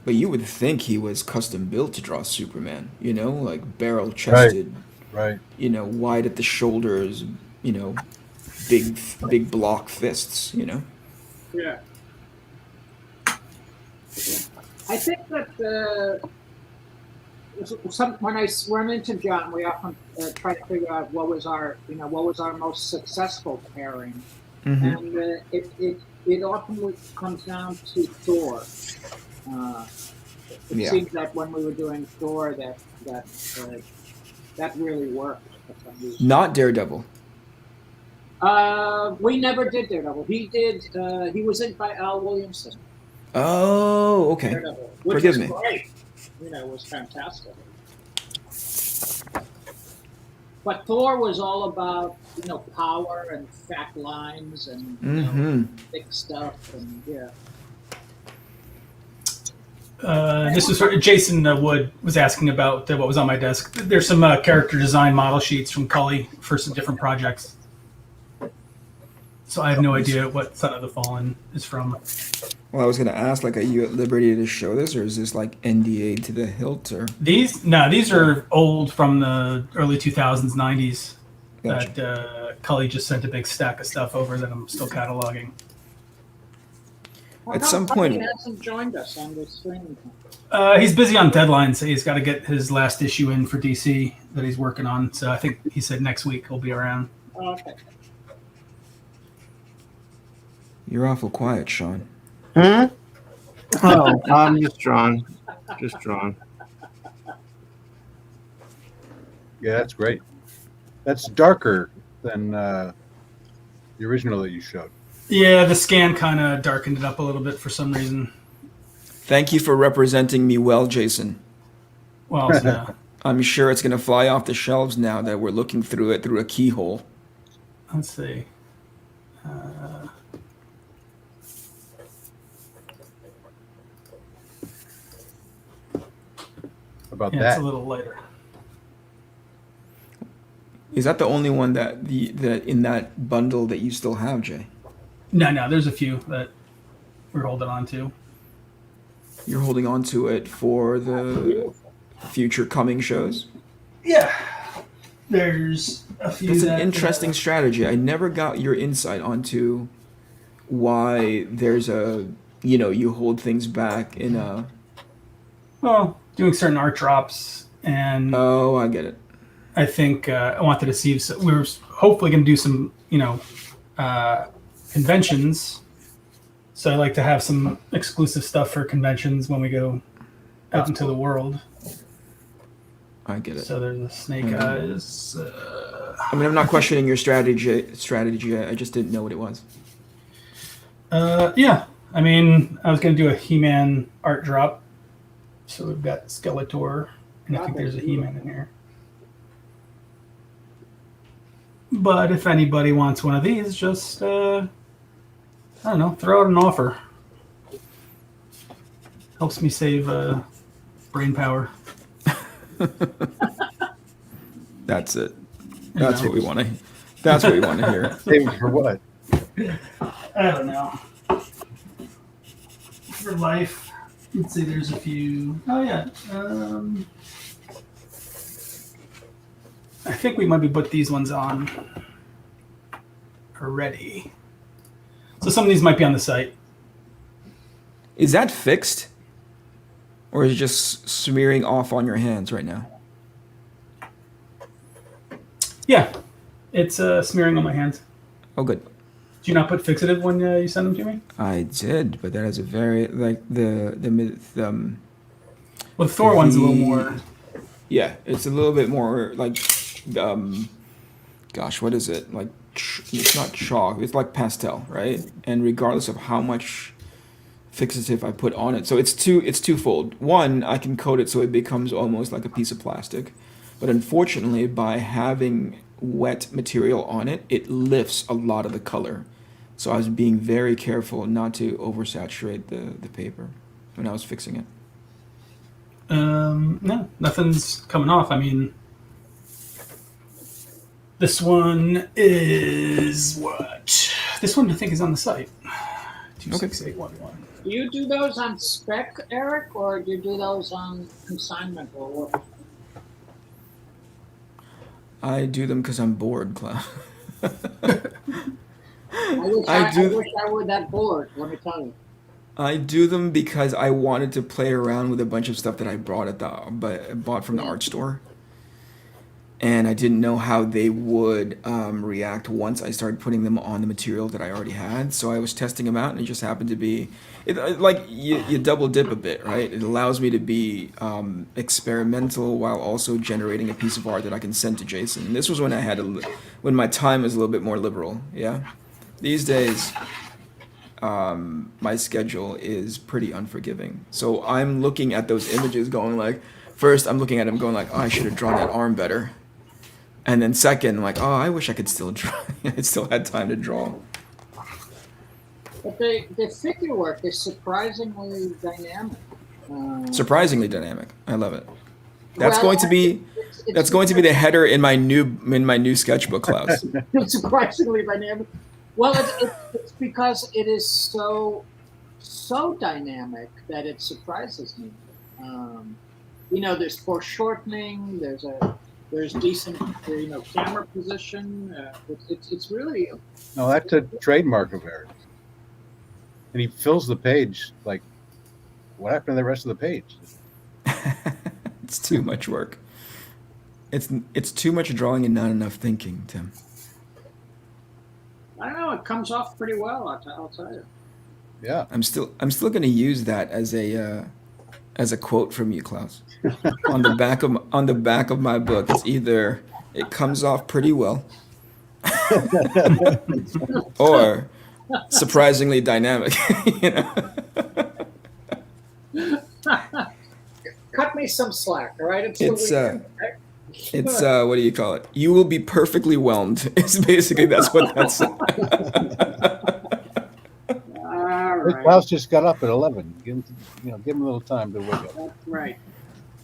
But you would think he was custom built to draw Superman, like barrel chested, Right. Wide at the shoulders, big block fists, Yeah. I think that when I run into John, we often try to figure out what was our most successful pairing, Mm-hmm. and it often comes down to Thor. It Yeah. seems that when we were doing Thor, that really worked for some reason. Not Daredevil. We never did Daredevil. He did. He was in by Al Williamson. Oh, okay. Daredevil, which Forgive was me. great. It was fantastic. But Thor was all about power and fat lines and Mm-hmm. thick stuff and yeah. This is Jason Wood was asking about what was on my desk. There's some character design model sheets from Cully for some different projects. So I have no idea what Son of the Fallen is from. Well, I was going to ask, are you at liberty to show this, or is this like NDA to the hilt, or? These are old from the early 2000s, 90s. Gotcha. That Cully just sent a big stack of stuff over that I'm still cataloging. At some point- He hasn't joined us on this streaming. He's busy on deadlines. So he's got to get his last issue in for DC that he's working on. So I think he said next week he'll be around. Oh, okay. You're awful quiet, Sean. Oh, I'm just drawn. Yeah, that's great. That's darker than the original that you showed. Yeah, the scan kind of darkened it up a little bit for some reason. Thank you for representing me well, Jason. Well, I'm sure it's going to fly off the shelves now that we're looking through it through a keyhole. let's see. about Yeah, it's that? a little lighter. Is that the only one that in that bundle that you still have, Jay? No, there's a few that we're holding on to. You're holding on to it for the future coming shows? Yeah, there's a few. That's an that, interesting strategy. I never got your insight onto why there's you hold things back in a... Well, doing certain art drops, and Oh, I get it. I think I wanted to see. So we were hopefully going to do some, conventions. So I like to have some exclusive stuff for conventions when we go out into the world. I get it. So there's the snake eyes. I mean, I'm not questioning your strategy. I just didn't know what it was. Yeah. I mean, I was going to do a He-Man art drop. So we've got Skeletor, and I think there's a He-Man in here. But if anybody wants one of these, just, I don't know, throw out an offer. Helps me save brain power. That's it. That's what we want to. That's what we want to hear. Save it for what? I don't know. For life, let's see. There's a few. Oh yeah. I think we might be put these ones on already. So some of these might be on the site. Is that fixed, or is it just smearing off on your hands right now? Yeah, it's smearing on my hands. Oh, good. Did you not put fixative when you sent them to me? I did, but that is a very Well, the Thor one's a little more. Yeah, it's a little bit more like, gosh, what is it? Like, it's not chalk. It's like pastel, right? And regardless of how much fixative I put on it, so it's twofold. One, I can coat it so it becomes almost like a piece of plastic, but unfortunately, by having wet material on it, it lifts a lot of the color. So I was being very careful not to oversaturate the paper when I was fixing it. No, nothing's coming off. I mean, this one is what? This one I think is on the site. 26811. Do you do those on spec, Eric, or do you do those on consignment, or what? I do them because I'm bored, Klaus. I wish I were that bored, let me tell you. I do them because I wanted to play around with a bunch of stuff that I bought from the art store, and I didn't know how they would react once I started putting them on the material that I already had. So I was testing them out, and it just happened to be, like you double dip a bit, right? It allows me to be experimental while also generating a piece of art that I can send to Jason. And this was when when my time was a little bit more liberal. Yeah, these days. My schedule is pretty unforgiving. So I'm looking at those images going like, first I'm looking at them going like, oh, I should have drawn that arm better. And then second, I'm like, oh, I wish I could still draw. I still had time to draw. But the figure work is surprisingly dynamic. Surprisingly dynamic. I love it. That's going to be the header in my new sketchbook, Klaus. It's surprisingly dynamic. Well, it's because it is so dynamic that it surprises me. There's foreshortening. There's decent camera position. It's really. No, that's a trademark of Eric. And he fills the page. Like, what happened to the rest of the page? It's too much work. It's too much drawing and not enough thinking, Tim. I don't know. It comes off pretty well. I'll tell you. Yeah. I'm still going to use that as a quote from you, Klaus. on the back of my book, it's either it comes off pretty well, or surprisingly dynamic. Cut me some slack, all right? It's what do you call it? You will be perfectly whelmed. It's basically that's what that's. All right. Klaus just got up at 11. Give him a little time to wake up. That's right.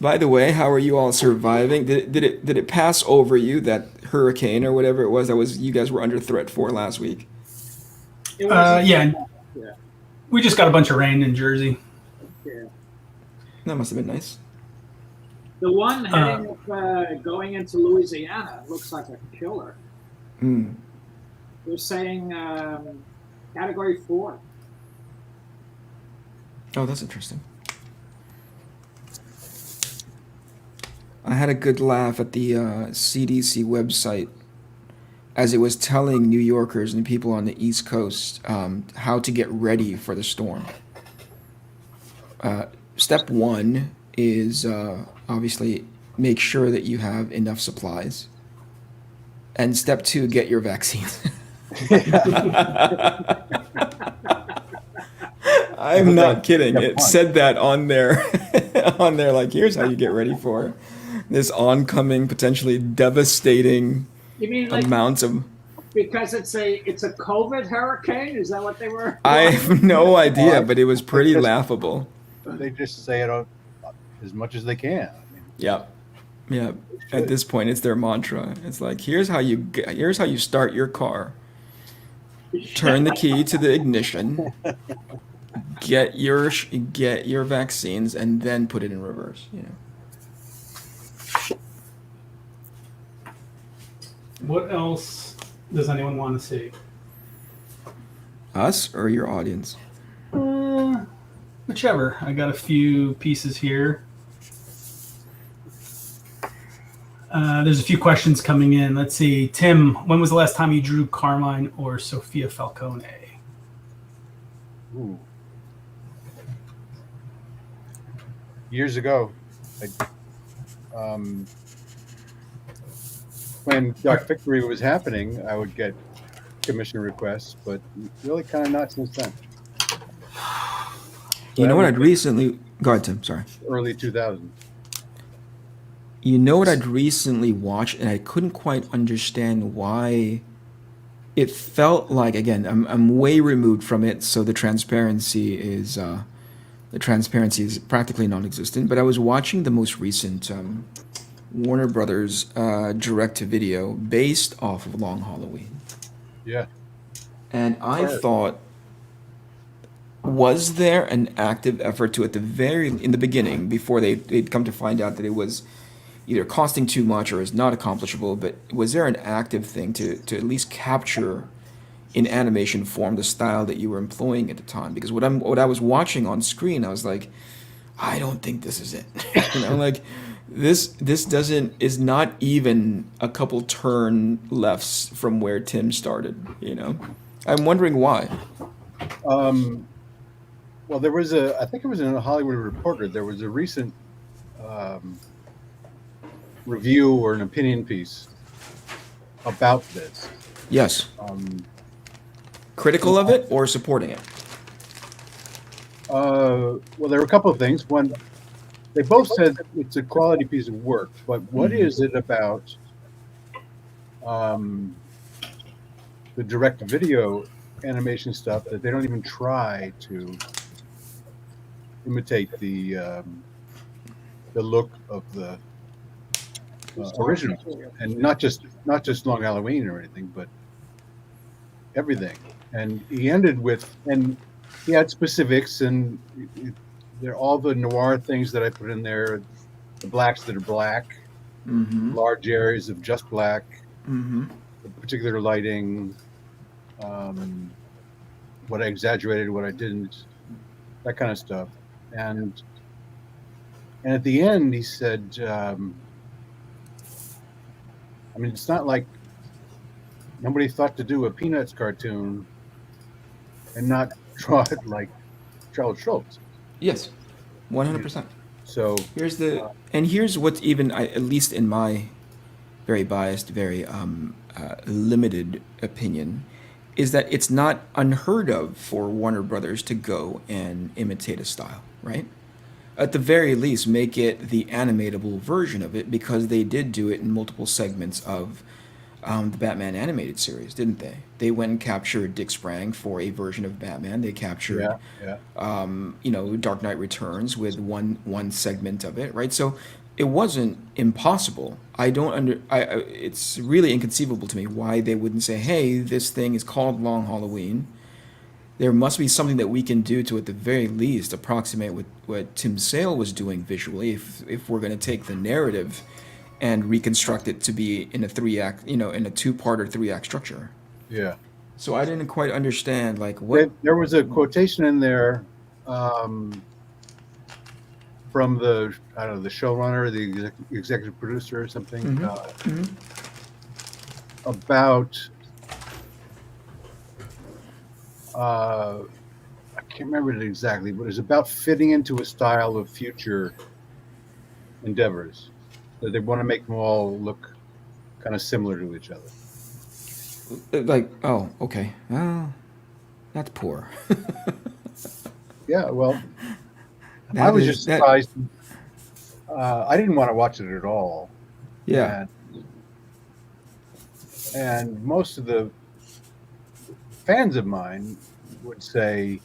By the way, how are you all surviving? Did it pass over you, that hurricane or whatever it was you guys were under threat for last week? It wasn't Yeah, yeah. we just got a bunch of rain in Jersey. Yeah. That must have been nice. The one heading up, going into Louisiana looks like a killer. Hmm. They're saying Category 4. Oh, that's interesting. I had a good laugh at the CDC website as it was telling New Yorkers and people on the East Coast how to get ready for the storm. Step one is obviously make sure that you have enough supplies. And step two, get your vaccines. I'm not kidding. It said that on there, like, here's how you get ready for this oncoming, potentially devastating You mean like amounts of. because it's a COVID hurricane? Is that what they were? I have no idea, but it was pretty laughable. They just say it as much as they can. I mean, Yep. Yeah. At this point, it's their mantra. It's like, here's how you start your car. Turn the key to the ignition. Get your vaccines, and then put it in reverse. You know. What else does anyone want to see? Us or your audience? Whichever. I got a few pieces here. There's a few questions coming in. Let's see. Tim, when was the last time you drew Carmine or Sophia Falcone? ooh. Years ago, when Dark Victory was happening, I would get commission requests, but really kind of not since then. You know what I'd recently... Go ahead, Tim. Sorry. Early 2000s. You know what I'd recently watched, and I couldn't quite understand why. It felt like, again, I'm way removed from it, so the transparency is practically non-existent. But I was watching the most recent Warner Brothers direct-to-video based off of Long Halloween, Yeah. and I thought, was there an active effort to, in the beginning, before they'd come to find out that it was either costing too much or is not accomplishable, but was there an active thing to at least capture in animation form the style that you were employing at the time? Because what I was watching on screen, I was like, I don't think this is it. Like this is not even a couple turn lefts from where Tim started. I'm wondering why. Well, there was I think it was in a Hollywood Reporter, there was a recent review or an opinion piece about this. Yes. Critical of it or supporting it? Well, there were a couple of things. One, they both said it's a quality piece of work, but what is it about the direct-to-video animation stuff that they don't even try to imitate the look of the original, and not just Long Halloween or anything, but everything. And he ended with, and he had specifics, and they're all the noir things that I put in there, the blacks that are black, large areas of just black, the particular lighting, what I exaggerated, what I didn't, that kind of stuff. And at the end, he said, I mean, it's not like nobody thought to do a Peanuts cartoon and not draw it like Charles Schultz. Yes, 100%. So here's what's even, at least in my very biased, very limited opinion, is that it's not unheard of for Warner Brothers to go and imitate a style, right? At the very least, make it the animatable version of it, because they did do it in multiple segments of the Batman animated series, didn't they? They went and captured Dick Sprang for a version of Batman. They captured, Dark Knight Returns with one segment of it, right? So it wasn't impossible. It's really inconceivable to me why they wouldn't say, "Hey, this thing is called Long Halloween. There must be something that we can do to, at the very least, approximate what Tim Sale was doing visually. If we're going to take the narrative and reconstruct it to be in a 3-act, in a 2-part or 3-act structure." Yeah. So I didn't quite understand, like, what. There was a quotation in there from the showrunner, the executive producer or something, about I can't remember it exactly, but it's about fitting into a style of future endeavors. That they want to make them all look kind of similar to each other. Like, oh, okay. Oh, that's poor. Yeah, well, I was just surprised. I didn't want to watch it at all. Yeah. And most of the fans of mine would say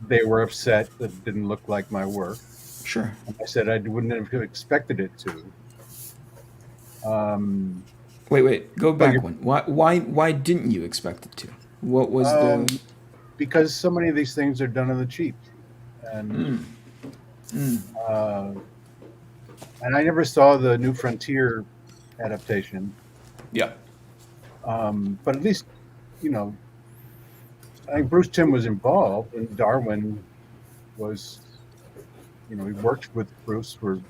they were upset that it didn't look like my work. Sure. And I said I wouldn't have expected it to. Wait. Go back one. Why didn't you expect it to? What was the? Because so many of these things are done on the cheap, and and I never saw the New Frontier adaptation. Yeah. But at least, I think Bruce Timm was involved, and Darwin was, he worked with Bruce for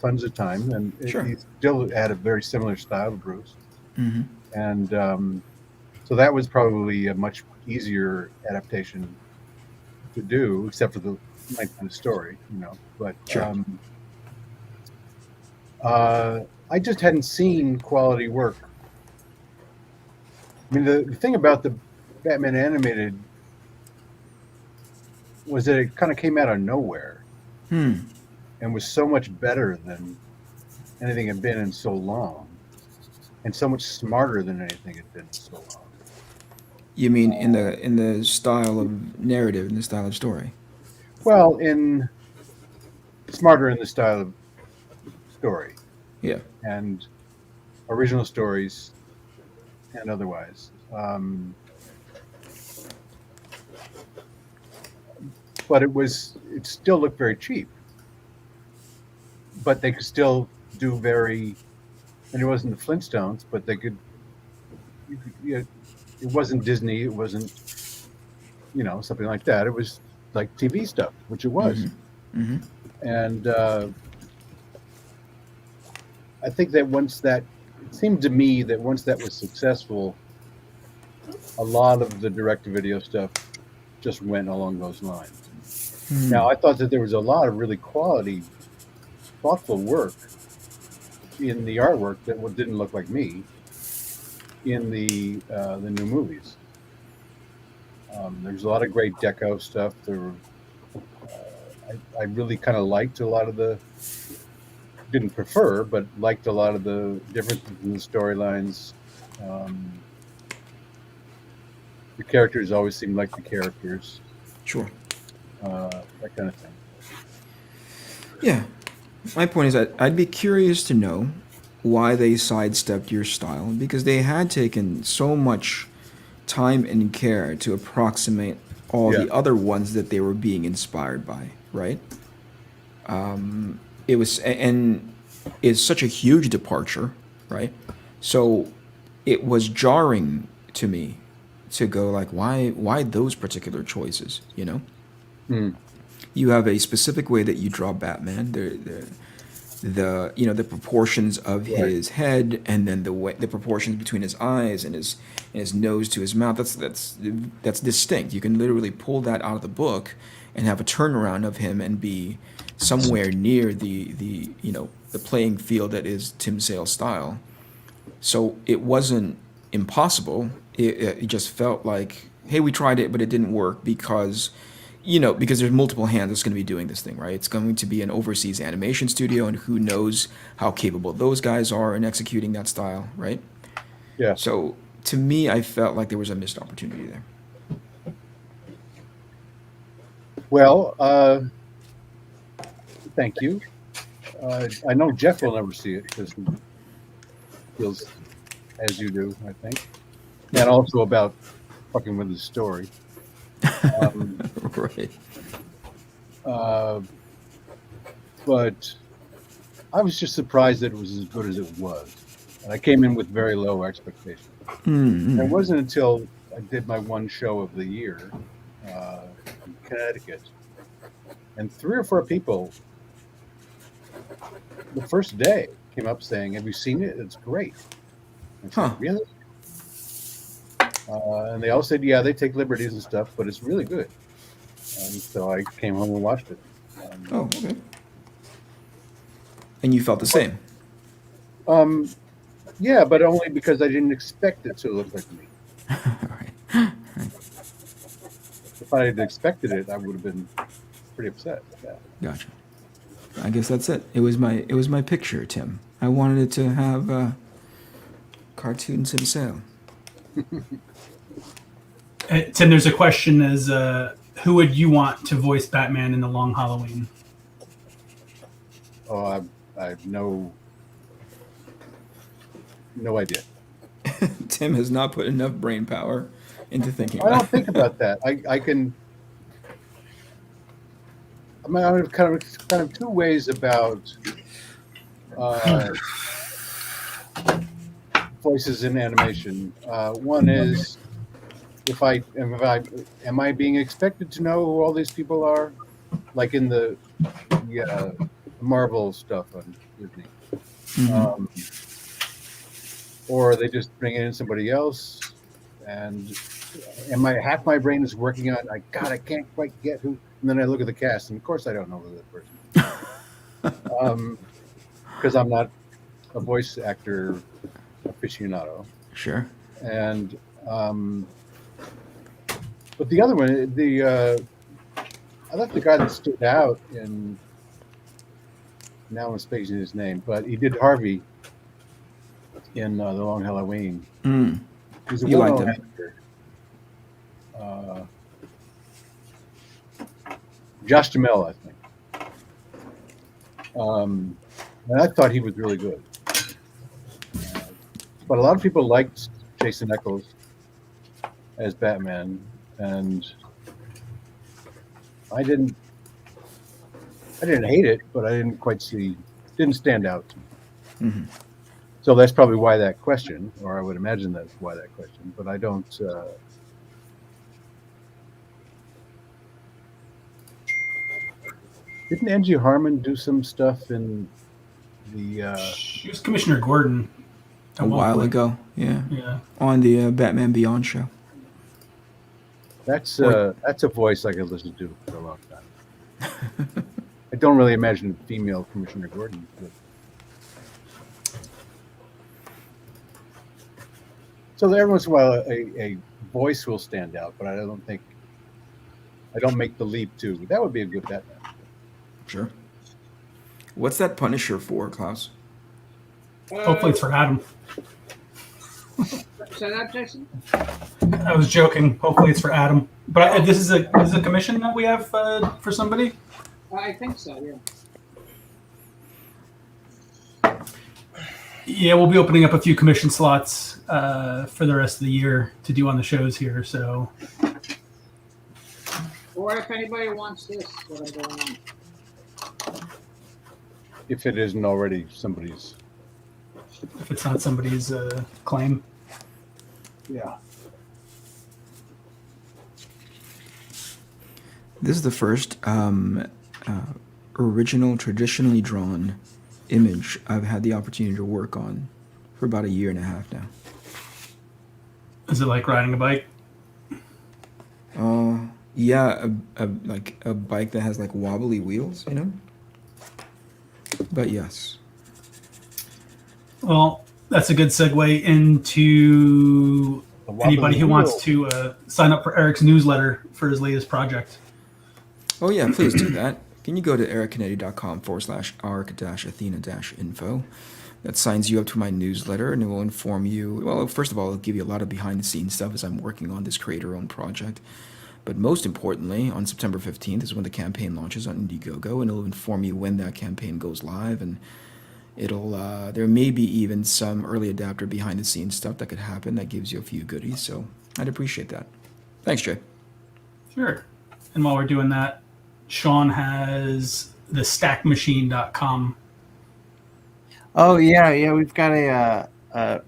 tons of time, and Sure. he still had a very similar style to Bruce. Mm-hmm. And so that was probably a much easier adaptation to do, except for the length of the story, But Sure. I just hadn't seen quality work. I mean, the thing about the Batman animated was that it kind of came out of nowhere and was so much better than anything had been in so long, and so much smarter than anything had been in so long. You mean in the style of narrative, in the style of story? Well, smarter in the style of story. Yeah. And original stories and otherwise. But it still looked very cheap. But they could still do and it wasn't the Flintstones, but they could, it wasn't Disney, it wasn't, something like that. It was like TV stuff, which it was. Mm-hmm. And I think that it seemed to me that once that was successful, a lot of the direct-to-video stuff just went along those lines. Now, I thought that there was a lot of really quality, thoughtful work in the artwork that didn't look like me in the new movies. There's a lot of great deco stuff. I really kind of liked a lot of didn't prefer, but liked a lot of the differences in the storylines. The characters always seemed like the characters. Sure. That kind of thing. Yeah. My point is that I'd be curious to know why they sidestepped your style, because they had taken so much time and care to approximate all the other ones that they were being inspired by, right? It was, and it's such a huge departure, right? So it was jarring to me to go like, why those particular choices, You have a specific way that you draw Batman. The proportions of his head, and then the proportions between his eyes and his nose to his mouth. That's distinct. You can literally pull that out of the book and have a turnaround of him and be somewhere near the playing field that is Tim Sale's style. So it wasn't impossible. It just felt like, hey, we tried it, but it didn't work because there's multiple hands that's going to be doing this thing, right? It's going to be an overseas animation studio, and who knows how capable those guys are in executing that style, right? Yeah. So to me, I felt like there was a missed opportunity there. Well, thank you. I know Jeff will never see it because he feels as you do, I think, and also about fucking with his story. Right. But I was just surprised that it was as good as it was, and I came in with very low expectations. Mm-hmm. And it wasn't until I did my one show of the year in Connecticut, and 3 or 4 people the first day came up saying, "Have you seen it? It's great." I said, Huh. "Really?" And they all said, "Yeah, they take liberties and stuff, but it's really good." And so I came home and watched it. Oh, okay. And you felt the same. Yeah, but only because I didn't expect it to look like me. Right. If I had expected it, I would have been pretty upset. Yeah. Gotcha. I guess that's it. It was my picture, Tim. I wanted it to have cartoon Tim Sale. Tim, there's a question: is who would you want to voice Batman in The Long Halloween? Oh, I have no idea. Tim has not put enough brain power into thinking I about don't think about that. I can. I mean, I have kind of 2 ways about voices in animation. One is am I being expected to know who all these people are, like in the Marvel stuff on Disney, or are they just bringing in somebody else? And half my brain is working on, I can't quite get who. And then I look at the cast, and of course I don't know who that person is. Because I'm not a voice actor aficionado. Sure. And but the other one, I thought the guy that stood out in, now I'm spacing his name, but he did Harvey in The Long Halloween. He's a You liked well-known him. actor. Josh Duhamel, I think. And I thought he was really good. But a lot of people liked Jason Eccles as Batman, and I didn't hate it, but I didn't stand out to me. Mm-hmm. So that's probably why that question, or I would imagine that's why that question, but I don't. Didn't Angie Harmon do some stuff in the? She was Commissioner Gordon A while ago, yeah. Yeah. On the Batman Beyond show. That's a voice I could listen to for a long time. I don't really imagine a female Commissioner Gordon. But... So every once in a while, a voice will stand out, but I don't make the leap to. That would be a good Batman. Sure. What's that Punisher for, Klaus? Hopefully it's for Adam. Say that, Jason? I was joking. Hopefully it's for Adam. But this is a commission that we have for somebody? I think so, yeah. Yeah, we'll be opening up a few commission slots for the rest of the year to do on the shows here. So, Or if anybody wants this, what I'm going on. If it isn't already somebody's. if it's not somebody's claim. Yeah. This is the first original, traditionally drawn image I've had the opportunity to work on for about 1.5 years now. Is it like riding a bike? Yeah, like a bike that has like wobbly wheels, you know? But yes. Well, that's a good segue into anybody who wants to sign up for Eric's newsletter for his latest project. Oh yeah, please do that. Can you go to ericcanete.com/arc-athena-info? that signs you up to my newsletter, and it will inform you. Well, first of all, it'll give you a lot of behind-the-scenes stuff as I'm working on this creator-owned project. But most importantly, on September 15th is when the campaign launches on Indiegogo, and it'll inform you when that campaign goes live, and it'll there may be even some early adapter behind-the-scenes stuff that could happen that gives you a few goodies. So I'd appreciate that. Thanks, Jay. Sure. And while we're doing that, Shawn has the stackmachine.com. Oh yeah, we've got a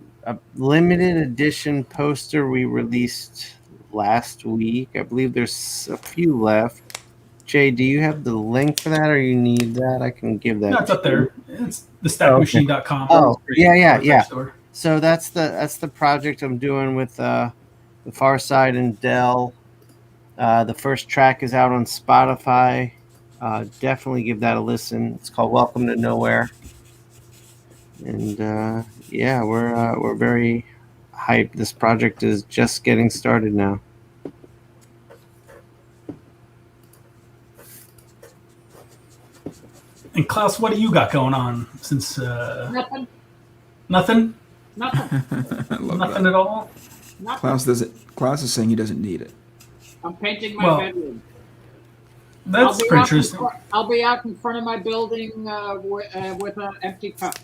limited edition poster we released last week. I believe there's a few left. Jay, do you have the link for that, or you need that? I can give that. No, it's up there. It's the stackmachine.com. Oh, yeah. Store. So that's the project I'm doing with the Far Side and Dell. The first track is out on Spotify. Definitely give that a listen. It's called Welcome to Nowhere. And we're very hyped. This project is just getting started now. And Klaus, what do you got going on since Nothing. Nothing? Nothing. I love Nothing that. at all? Nothing. Klaus is saying he doesn't need it. I'm painting my Well, bedroom. That's pretty interesting. I'll be out in front of my building with an empty cup.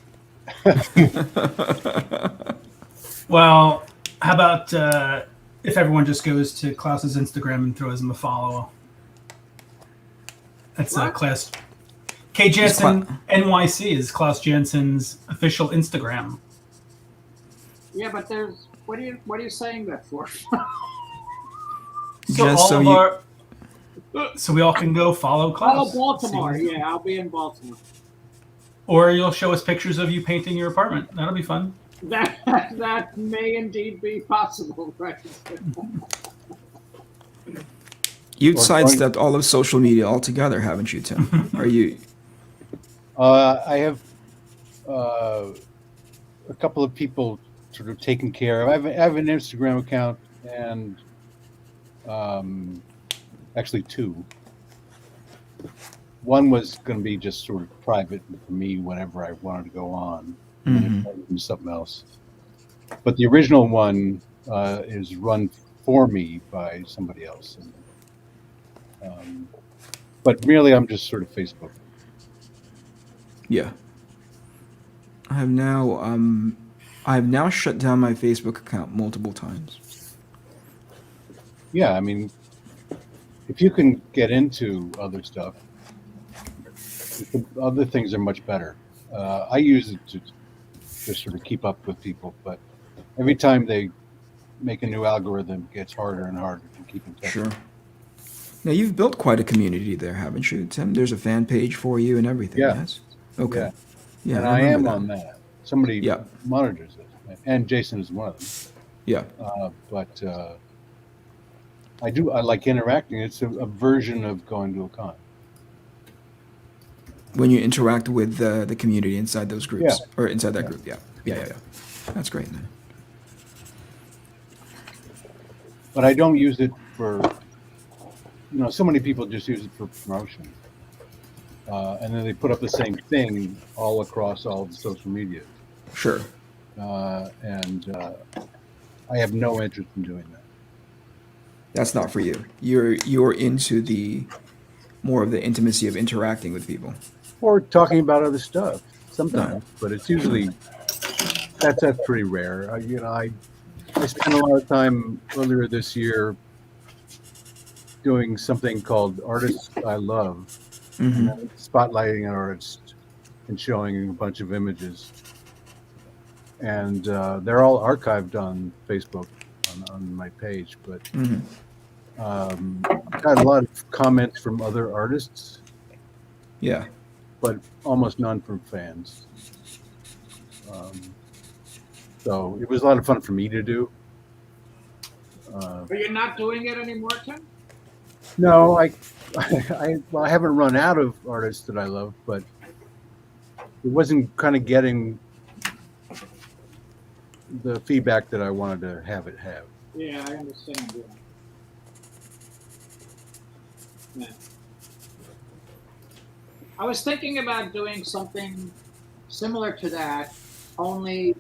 Well, how about if everyone just goes to Klaus's Instagram and throws him a follow? That's What? Klaus. K Janson NYC is Klaus Janson's official Instagram. Yeah, but there's what are you saying that for? So we all can go follow Klaus. Oh, Baltimore. See- Yeah, I'll be in Baltimore. Or you'll show us pictures of you painting your apartment. That'll be fun. That may indeed be possible, right? You've Or sidestepped all of social media altogether, haven't you, Tim? Are you? I have a couple of people sort of taken care of. I have an Instagram account and actually two. One was going to be just sort of private for me, whenever I wanted to go on, and then I do something else. But the original one is run for me by somebody else. But really, I'm just sort of Facebook. Yeah. I have now shut down my Facebook account multiple times. Yeah, I mean, if you can get into other stuff, other things are much better. I use it to just sort of keep up with people, but every time they make a new algorithm, it gets harder and harder to keep in touch. Sure. Now you've built quite a community there, haven't you, Tim? There's a fan page for you and everything. Yeah. Yes. Okay. Yeah. Yeah. And I am remember on that. Somebody Yeah. monitors it, and Jason is one of them. Yeah. But I like interacting. It's a version of going to a con. When you interact with the community inside those groups, Yeah. or inside that group. Yeah. That's great, man. But I don't use it for, so many people just use it for promotion. And then they put up the same thing all across all the social media. Sure. And I have no interest in doing that. That's not for you. You're into the more of the intimacy of interacting with people. Or talking about other stuff sometimes, but it's usually, that's pretty rare. I spent a lot of time earlier this year doing something called Artists I Love, spotlighting an artist and showing a bunch of images. And they're all archived on Facebook on my page, but I got a lot of comments from other artists, Yeah. but almost none from fans. So it was a lot of fun for me to do. But you're not doing it anymore, Tim? No, I haven't run out of artists that I love, but it wasn't kind of getting the feedback that I wanted to have it have. Yeah, I understand. Yeah. I was thinking about doing something similar to that, only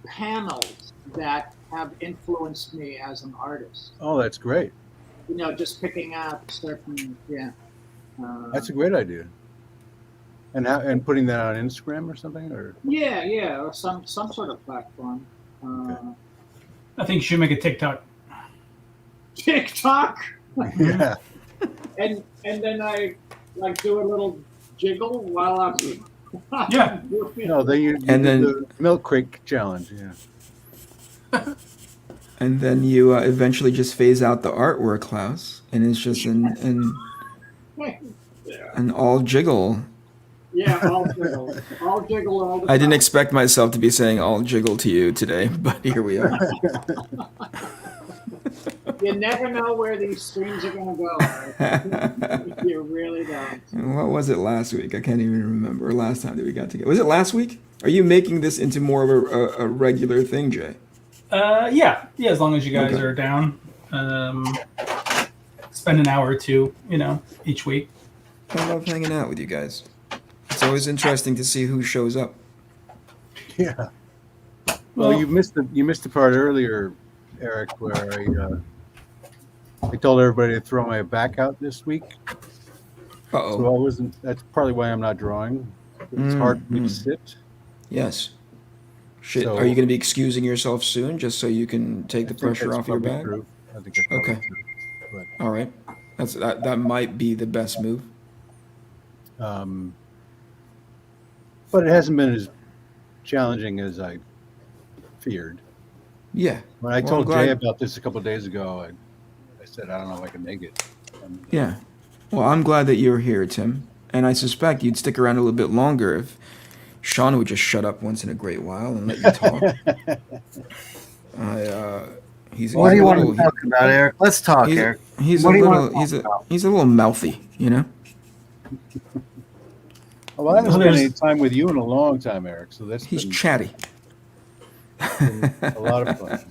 panels that have influenced me as an artist. Oh, that's great. You know, just picking out certain, yeah. That's a great idea. And putting that on Instagram or something, or yeah, or some sort of platform. I think you should make a TikTok. TikTok, yeah. and then I like do a little jiggle while I'm Yeah. No, then you And do then- the milk crate challenge. Yeah. And then you eventually just phase out the artwork, Klaus, and it's just an all jiggle. Yeah, all jiggle all the I didn't time. expect myself to be saying all jiggle to you today, but here we are. You never know where these streams are going to go. You really don't. What was it last week? I can't even remember. Last time that we got together. Was it last week? Are you making this into more of a regular thing, Jay? Yeah, as long as you guys Okay. are down. Spend an hour or two, each week. I love hanging out with you guys. It's always interesting to see who shows up. Yeah. Well, you missed the part earlier, Eric, where I told everybody to throw my back out this week. Uh-oh. So I wasn't. That's partly why I'm not drawing. It's hard for me to sit. Yes. Shit. So- Are you going to be excusing yourself soon just so you can take the I think pressure that's off your probably back? true. I think that's probably Okay. true. All right. That might be the best move. But it hasn't been as challenging as I feared. Yeah. When I Well, told I'm glad- Jay about this a couple of days ago, I said I don't know if I can make it. And, Yeah. Well, I'm glad that you're here, Tim. And I suspect you'd stick around a little bit longer if Shawn would just shut up once in a great while and let you talk. He's What do you a want little- to talk about, Eric? Let's talk, he's, Eric. he's a What do you little wanna talk he's a little mouthy, you know? Well, I haven't Well, spent there's- any time with you in a long time, Eric. So that's He's been chatty. a lot of fun.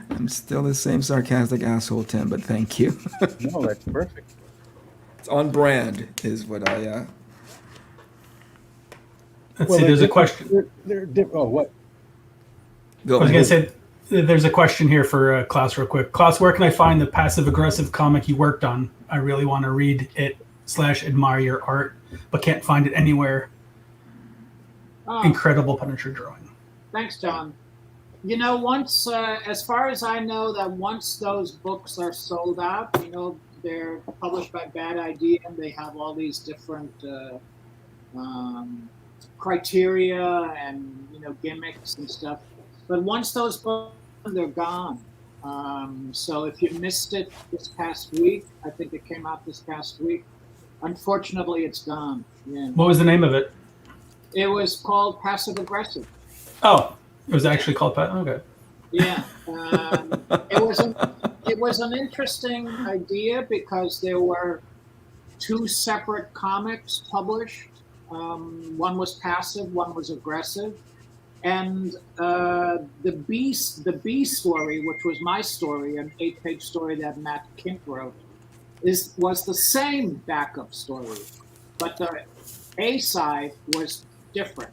I'm still the same sarcastic asshole, Tim, but thank you. No, that's perfect. It's on brand, is what I. Let's Well, see. There's a they're- question. Oh, what? Go I was ahead. going to say, there's a question here for Klaus real quick. Klaus, where can I find the passive-aggressive comic you worked on? I really want to read it / admire your art, but can't find it anywhere. Oh, Incredible Punisher drawing. thanks, John. You know, once, as far as I know, that once those books are sold out, they're published by Bad Idea, and they have all these different criteria and gimmicks and stuff. But once those books, they're gone. So if you missed it this past week, I think it came out this past week. Unfortunately, it's gone. Yeah. What was the name of it? It was called Passive Aggressive. Oh, it was actually called Okay. Yeah, it was an interesting idea because there were two separate comics published. One was passive, one was aggressive, and the B story, which was my story, an 8-page story that Matt Kint wrote, was the same backup story, but the A side was different.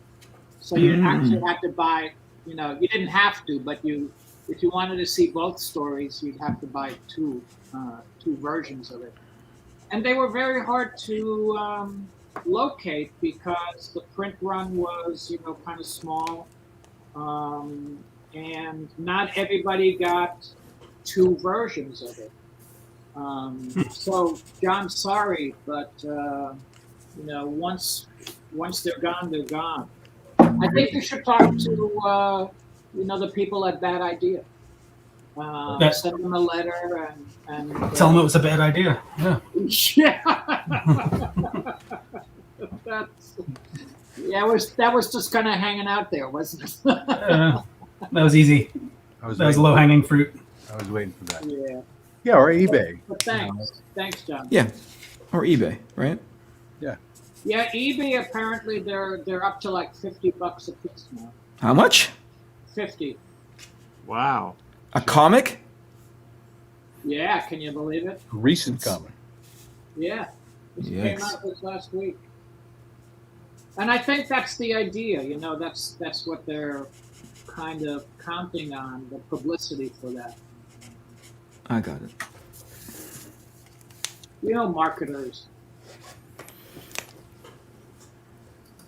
So you actually had to buy. You didn't have to, but if you wanted to see both stories, you'd have to buy two versions of it. And they were very hard to locate because the print run was, kind of small, and not everybody got two versions of it. So, John, sorry, but once they're gone, they're gone. I think you should talk to the people at Bad Idea. Send them a letter and Tell them it was a bad idea. Yeah. That was just kind of hanging out there, wasn't it? That was easy. I was That was waiting- low-hanging fruit. I was waiting for that. Yeah. Yeah, or eBay. But thanks, John. Yeah. Or eBay, right? Yeah, eBay apparently they're up to like $50 a piece now. How much? 50. Wow. A comic? Yeah, can you believe it? Recent comic. Yeah. This came Yikes. out this last week. And I think that's the idea. That's what they're kind of counting on, the publicity for that. I got it. Marketers.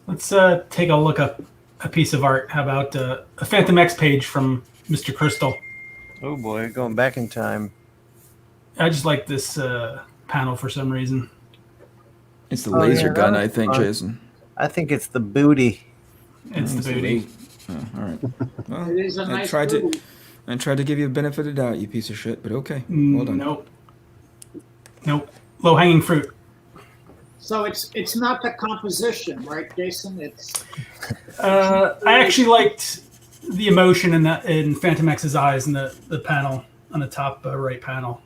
Let's take a look at a piece of art. How about a Phantom X page from Mr. Crystal? Oh boy, going back in time. I just like this panel for some reason. It's the Oh, laser yeah, gun, that I was think, fun. Jason. I think it's the booty. It's the booty. Oh, all right. Well, It is a nice tried movie. to give you a benefit of the doubt, you piece of shit, but okay. Well done. Nope. Low hanging fruit. So it's not the composition, right, Jason? It's I actually liked the emotion in Phantom X's eyes in the panel on the top right panel.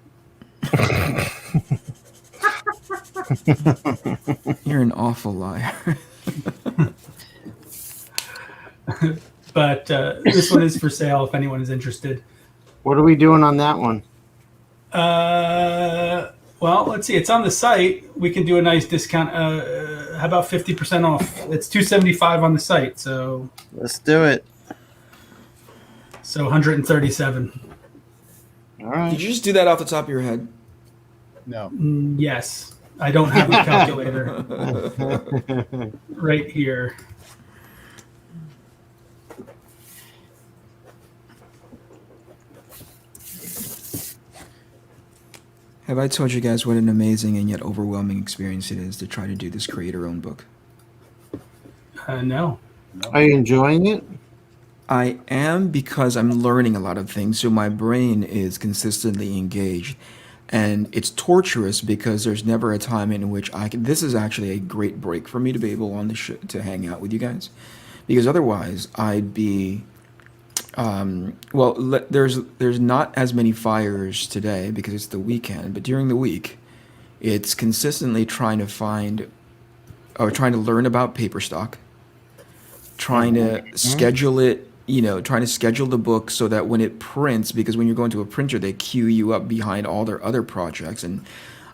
You're an awful liar. But this one is for sale if anyone is interested. What are we doing on that one? Well, let's see. It's on the site. We can do a nice discount. How about 50% off? It's $275 on the site. So Let's do it. 137. All right. Did you just do that off the top of your head? No. Yes. I don't have a calculator right here. Have I told you guys what an amazing and yet overwhelming experience it is to try to do this creator-owned book? No. Are you enjoying it? I am, because I'm learning a lot of things, so my brain is consistently engaged. And it's torturous because there's never a time in which I can. This is actually a great break for me to be able on the to hang out with you guys, because otherwise I'd be. There's not as many fires today because it's the weekend, but during the week, it's consistently trying to find, or trying to learn about paper stock, trying to schedule it. Trying to schedule the book so that when it prints, because when you're going to a printer, they queue you up behind all their other projects. And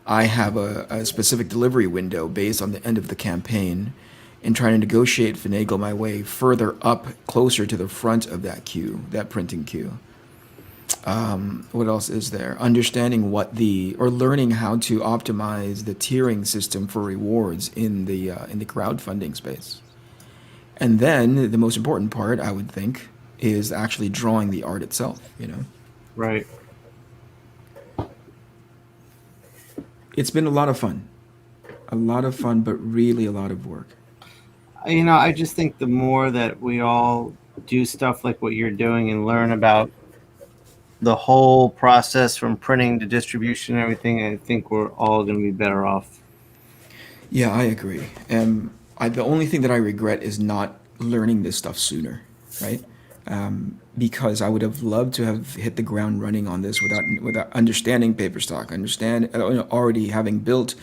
I have a specific delivery window based on the end of the campaign, and trying to negotiate, finagle my way further up, closer to the front of that queue, that printing queue. What else is there? Understanding learning how to optimize the tiering system for rewards in the crowdfunding space. And then the most important part, I would think, is actually drawing the art itself, Right. It's been a lot of fun. But really a lot of work. I just think the more that we all do stuff like what you're doing and learn about the whole process from printing to distribution and everything, I think we're all going to be better off. Yeah, I agree. The only thing that I regret is not learning this stuff sooner, right? Because I would have loved to have hit the ground running on this without understanding paper stock, already having built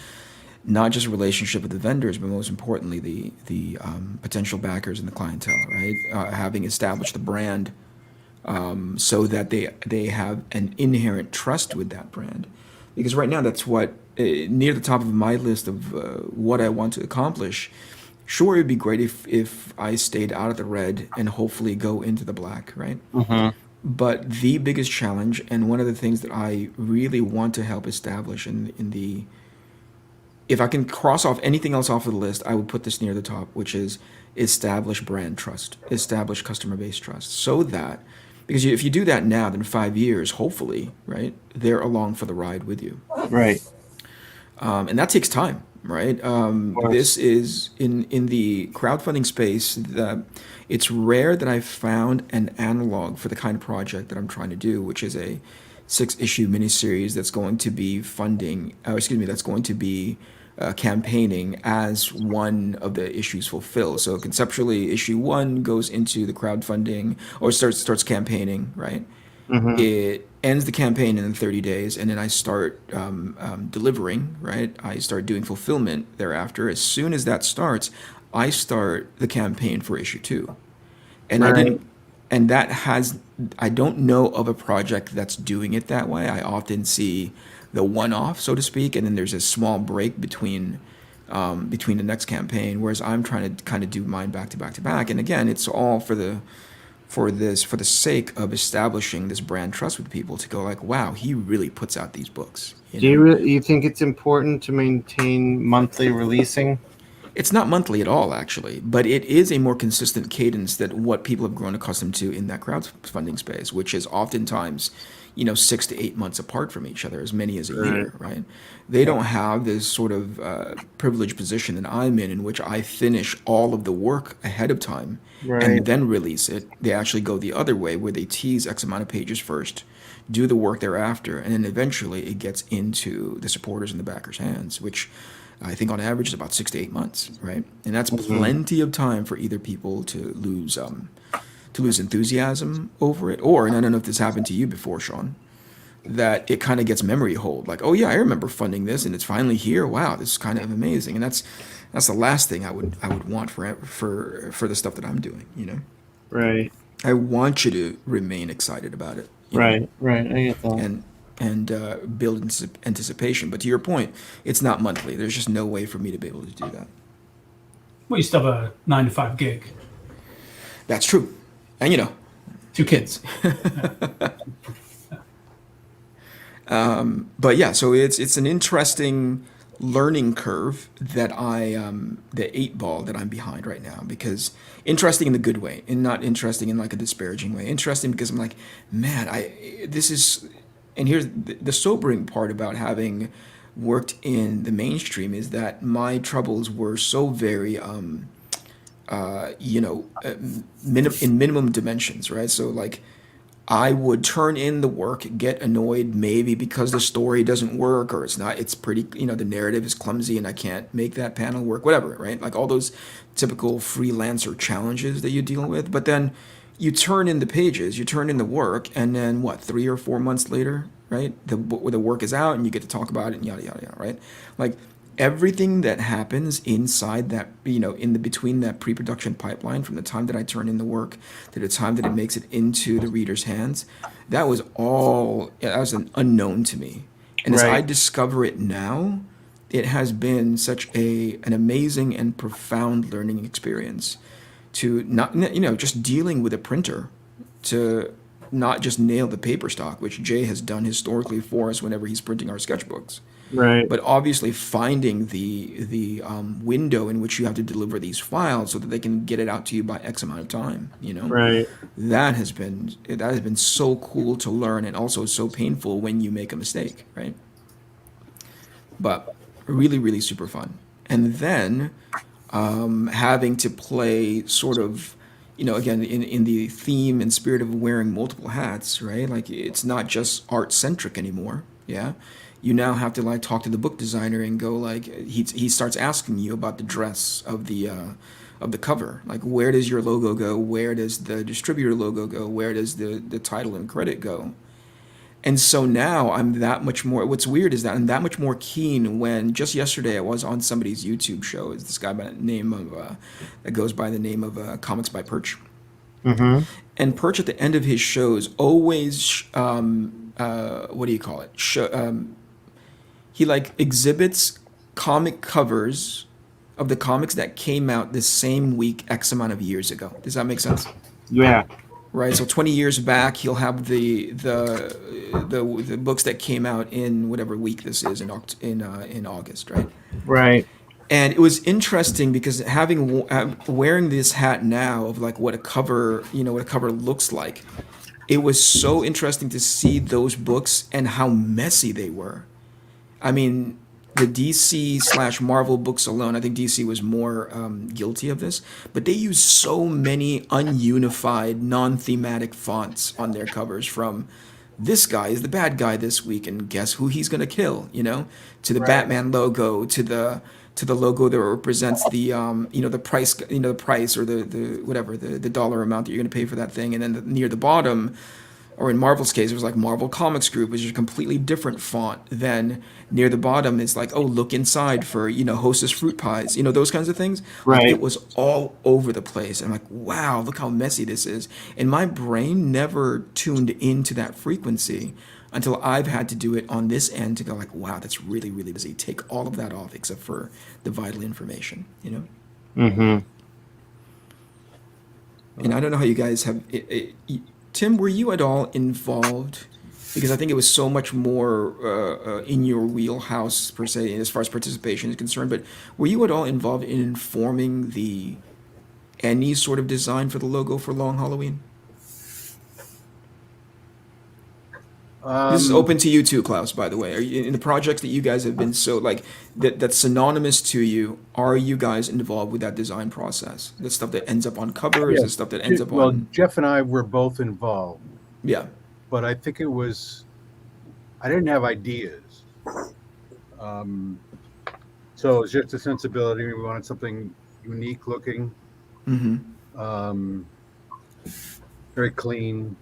not just a relationship with the vendors, but most importantly the potential backers and the clientele, right? Having established the brand, so that they have an inherent trust with that brand, because right now that's what near the top of my list of what I want to accomplish. Sure, it would be great if I stayed out of the red and hopefully go into the black, right? Mm-hmm. But the biggest challenge, and one of the things that I really want to help establish if I can cross off anything else off of the list, I would put this near the top, which is establish brand trust, establish customer base trust, so that, because if you do that now, then 5 years, hopefully, right, they're along for the ride with you. Right. And that takes time. Right. This is in the crowdfunding space. It's rare that I've found an analog for the kind of project that I'm trying to do, which is a 6-issue miniseries that's going to be campaigning as one of the issues fulfills. So conceptually, issue 1 goes into the crowdfunding or starts campaigning, right? Mm-hmm. It ends the campaign in 30 days, and then I start delivering, right? I start doing fulfillment thereafter. As soon as that starts, I start the campaign for issue 2. And right. I don't know of a project that's doing it that way. I often see the one-off, so to speak, and then there's a small break between between the next campaign, whereas I'm trying to kind of do mine back to back to back. And again, it's all for the sake of establishing this brand trust with people to go like, wow, he really puts out these books. Do you think it's important to maintain monthly releasing? It's not monthly at all, actually, but it is a more consistent cadence than what people have grown accustomed to in that crowdfunding space, which is oftentimes, 6 to 8 months apart from each other, as many as a year, right? They don't have this sort of privileged position that I'm in which I finish all of the work ahead of time and then release it. They actually go the other way, where they tease X amount of pages first, do the work thereafter, and then eventually it gets into the supporters and the backers' hands, which I think on average is about 6 to 8 months, right? And that's plenty of time for either people to lose enthusiasm over it, or, and I don't know if this happened to you before, Shawn, that it kind of gets memory hold, like, oh yeah, I remember funding this, and it's finally here. Wow, this is kind of amazing, and that's the last thing I would want for the stuff that I'm doing, Right. I want you to remain excited about it. Right. I get that. And build anticipation. But to your point, it's not monthly. There's just no way for me to be able to do that. Well, you still have a 9 to 5 gig. That's true. And 2 kids. But yeah, so it's an interesting learning curve that the 8 ball that I'm behind right now, because interesting in the good way and not interesting in like a disparaging way. Interesting because I'm like, man, and here's the sobering part about having worked in the mainstream is that my troubles were so very, in minimum dimensions, right? So like, I would turn in the work, get annoyed maybe because the story doesn't work, or it's pretty, the narrative is clumsy and I can't make that panel work, whatever, right? Like all those typical freelancer challenges that you deal with. But then you turn in the pages, you turn in the work, and then 3 or 4 months later, right? The work is out and you get to talk about it and yada, yada, yada, right? Like everything that happens inside that, between that pre-production pipeline, from the time that I turn in the work to the time that it makes it into the reader's hands, that was an unknown to me. And as I discover it now, it has been such an amazing and profound learning experience to not, just dealing with a printer, to not just nail the paper stock, which Jay has done historically for us whenever he's printing our sketchbooks. Right. But obviously finding the window in which you have to deliver these files so that they can get it out to you by X amount of time, Right. That has been so cool to learn, and also so painful when you make a mistake, right? But really, really super fun. And then having to play sort of, again, in the theme and spirit of wearing multiple hats, right? Like it's not just art centric anymore. Yeah. You now have to like talk to the book designer and go like, he starts asking you about the dress of the cover. Like, where does your logo go? Where does the distributor logo go? Where does the title and credit go? And so now I'm that much more, what's weird is that I'm that much more keen when just yesterday I was on somebody's YouTube show. It's this guy by the name of, that goes by the name of Comics by Perch. Mm-hmm. And Perch at the end of his shows always, what do you call it? He like exhibits comic covers of the comics that came out the same week X amount of years ago. Does that make sense? Yeah. Right. So 20 years back, he'll have the books that came out in whatever week this is in August, right? Right. And it was interesting because wearing this hat now of like what a cover looks like, it was so interesting to see those books and how messy they were. I mean, the DC/Marvel books alone, I think DC was more guilty of this, but they use so many ununified, non-thematic fonts on their covers, from this guy is the bad guy this week and guess who he's going to kill, to the Batman logo, to the logo that represents the the price or the whatever, the dollar amount that you're going to pay for that thing, and then near the bottom, or in Marvel's case, it was like Marvel Comics Group, which is a completely different font. Then near the bottom, it's like, oh, look inside for, Hostess fruit pies, those kinds of things. Like, Right. it was all over the place. I'm like, wow, look how messy this is. And my brain never tuned into that frequency until I've had to do it on this end to go like, wow, that's really, really busy. Take all of that off except for the vital information. Mm-hmm. And I don't know how you guys have. Tim, were you at all involved? Because I think it was so much more in your wheelhouse per se, as far as participation is concerned. But were you at all involved in informing any sort of design for the logo for Long Halloween? This is open to you too, Klaus, by the way. Are you, in the projects that you guys have been so like that's synonymous to you, are you guys involved with that design process? The stuff that ends up on covers, Yeah. the stuff that ends up Well, on Jeff and I were both involved, yeah. but I think I didn't have ideas. So it was just a sensibility. We wanted something unique looking, Mm-hmm. very clean.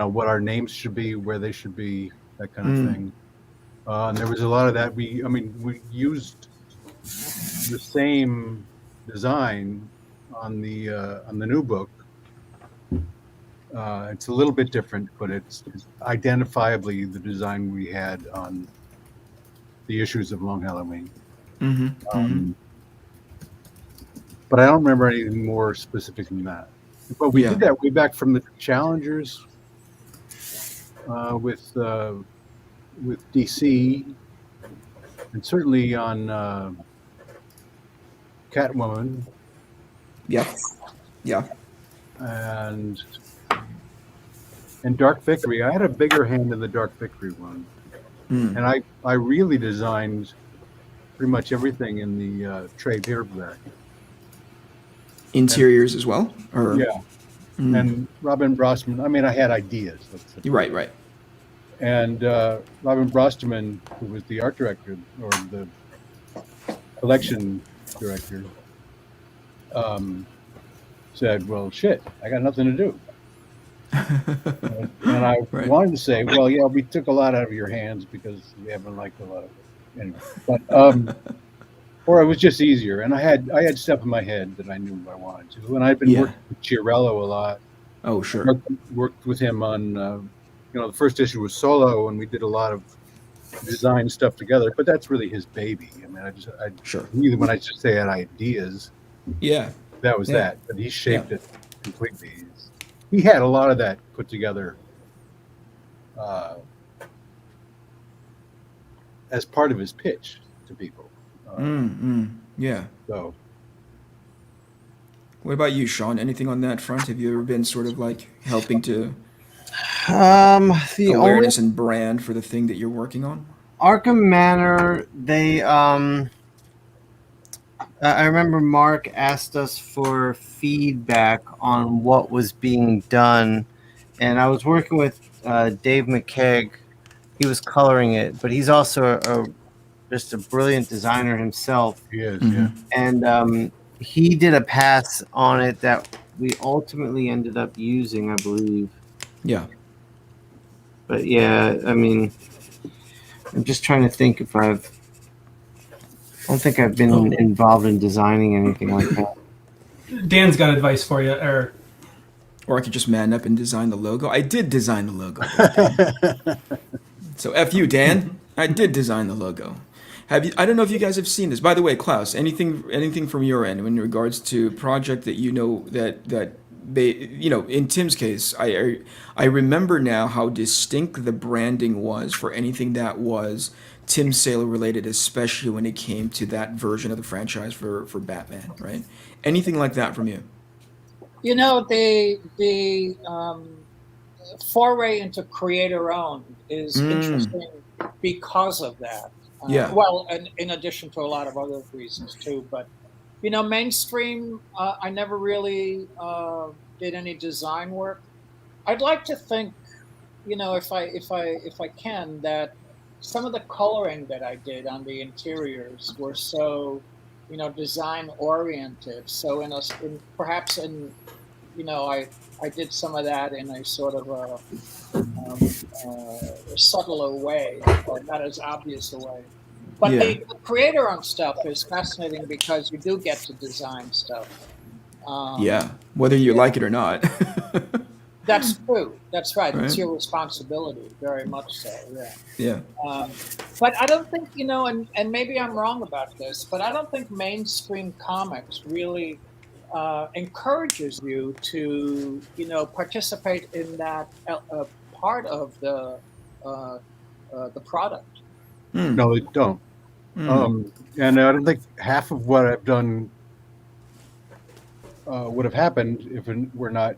What our names should be, where they should be, that kind of thing. And there was a lot of that. We used the same design on the new book. It's a little bit different, but it's identifiably the design we had on the issues of Long Halloween. Mm-hmm. But I don't remember anything more specific than that. But we did that way back from the Challengers with DC, and certainly on Catwoman. Yeah. Yeah. And Dark Victory. I had a bigger hand in the Dark Victory one. And I really designed pretty much everything in the trade paperback. Interiors as well? Or yeah. And Robin Brossman, I had ideas. Right. And Robin Brosterman, who was the art director or the collection director, said, well, shit, I got nothing to do. And I wanted to say, well, yeah, we took a lot out of your hands because we haven't liked a lot of it. Anyway, but, or it was just easier. And I had stuff in my head that I knew I wanted to. And I've been working with Chiarello a lot. Oh, sure. Worked with him on, the first issue was solo, and we did a lot of design stuff together. But that's really his baby. Even when I just say I had ideas, that was that. But he shaped it completely. He had a lot of that put together as part of his pitch to people. Yeah. So, what about you, Shawn? Anything on that front? Have you ever been sort of like helping to the awareness and brand for the thing that you're working on? Arkham Manor, they I remember Mark asked us for feedback on what was being done, and I was working with Dave McKeag. He was coloring it, but he's also just a brilliant designer himself. He is, yeah. And he did a pass on it that we ultimately ended up using, I believe. Yeah. But yeah, I'm just trying to think if I don't think I've been involved in designing anything like that. Dan's got advice for you, Eric. Or I could just man up and design the logo. I did design the logo. So F you, Dan. I did design the logo. I don't know if you guys have seen this. By the way, Klaus, anything from your end in regards to project that that they, in Tim's case, I remember now how distinct the branding was for anything that was Tim Saylor related, especially when it came to that version of the franchise for Batman, right? Anything like that from you? The foray into creator-owned is interesting because of that. Well, and in addition to a lot of other reasons too. But mainstream, I never really did any design work. I'd like to think, if I can, that some of the coloring that I did on the interiors were so, design oriented. So perhaps in I did some of that in a sort of a subtler way, or not as obvious a way. But Yeah. the creator-owned stuff is fascinating because you do get to design stuff. Yeah, whether you like it or not. That's true. That's right. It's Right. your responsibility, very much so. Yeah. Yeah. But I don't think, and maybe I'm wrong about this, but I don't think mainstream comics really encourages you to, participate in that part of the product. No, they don't. And I don't think half of what I've done would have happened if it were not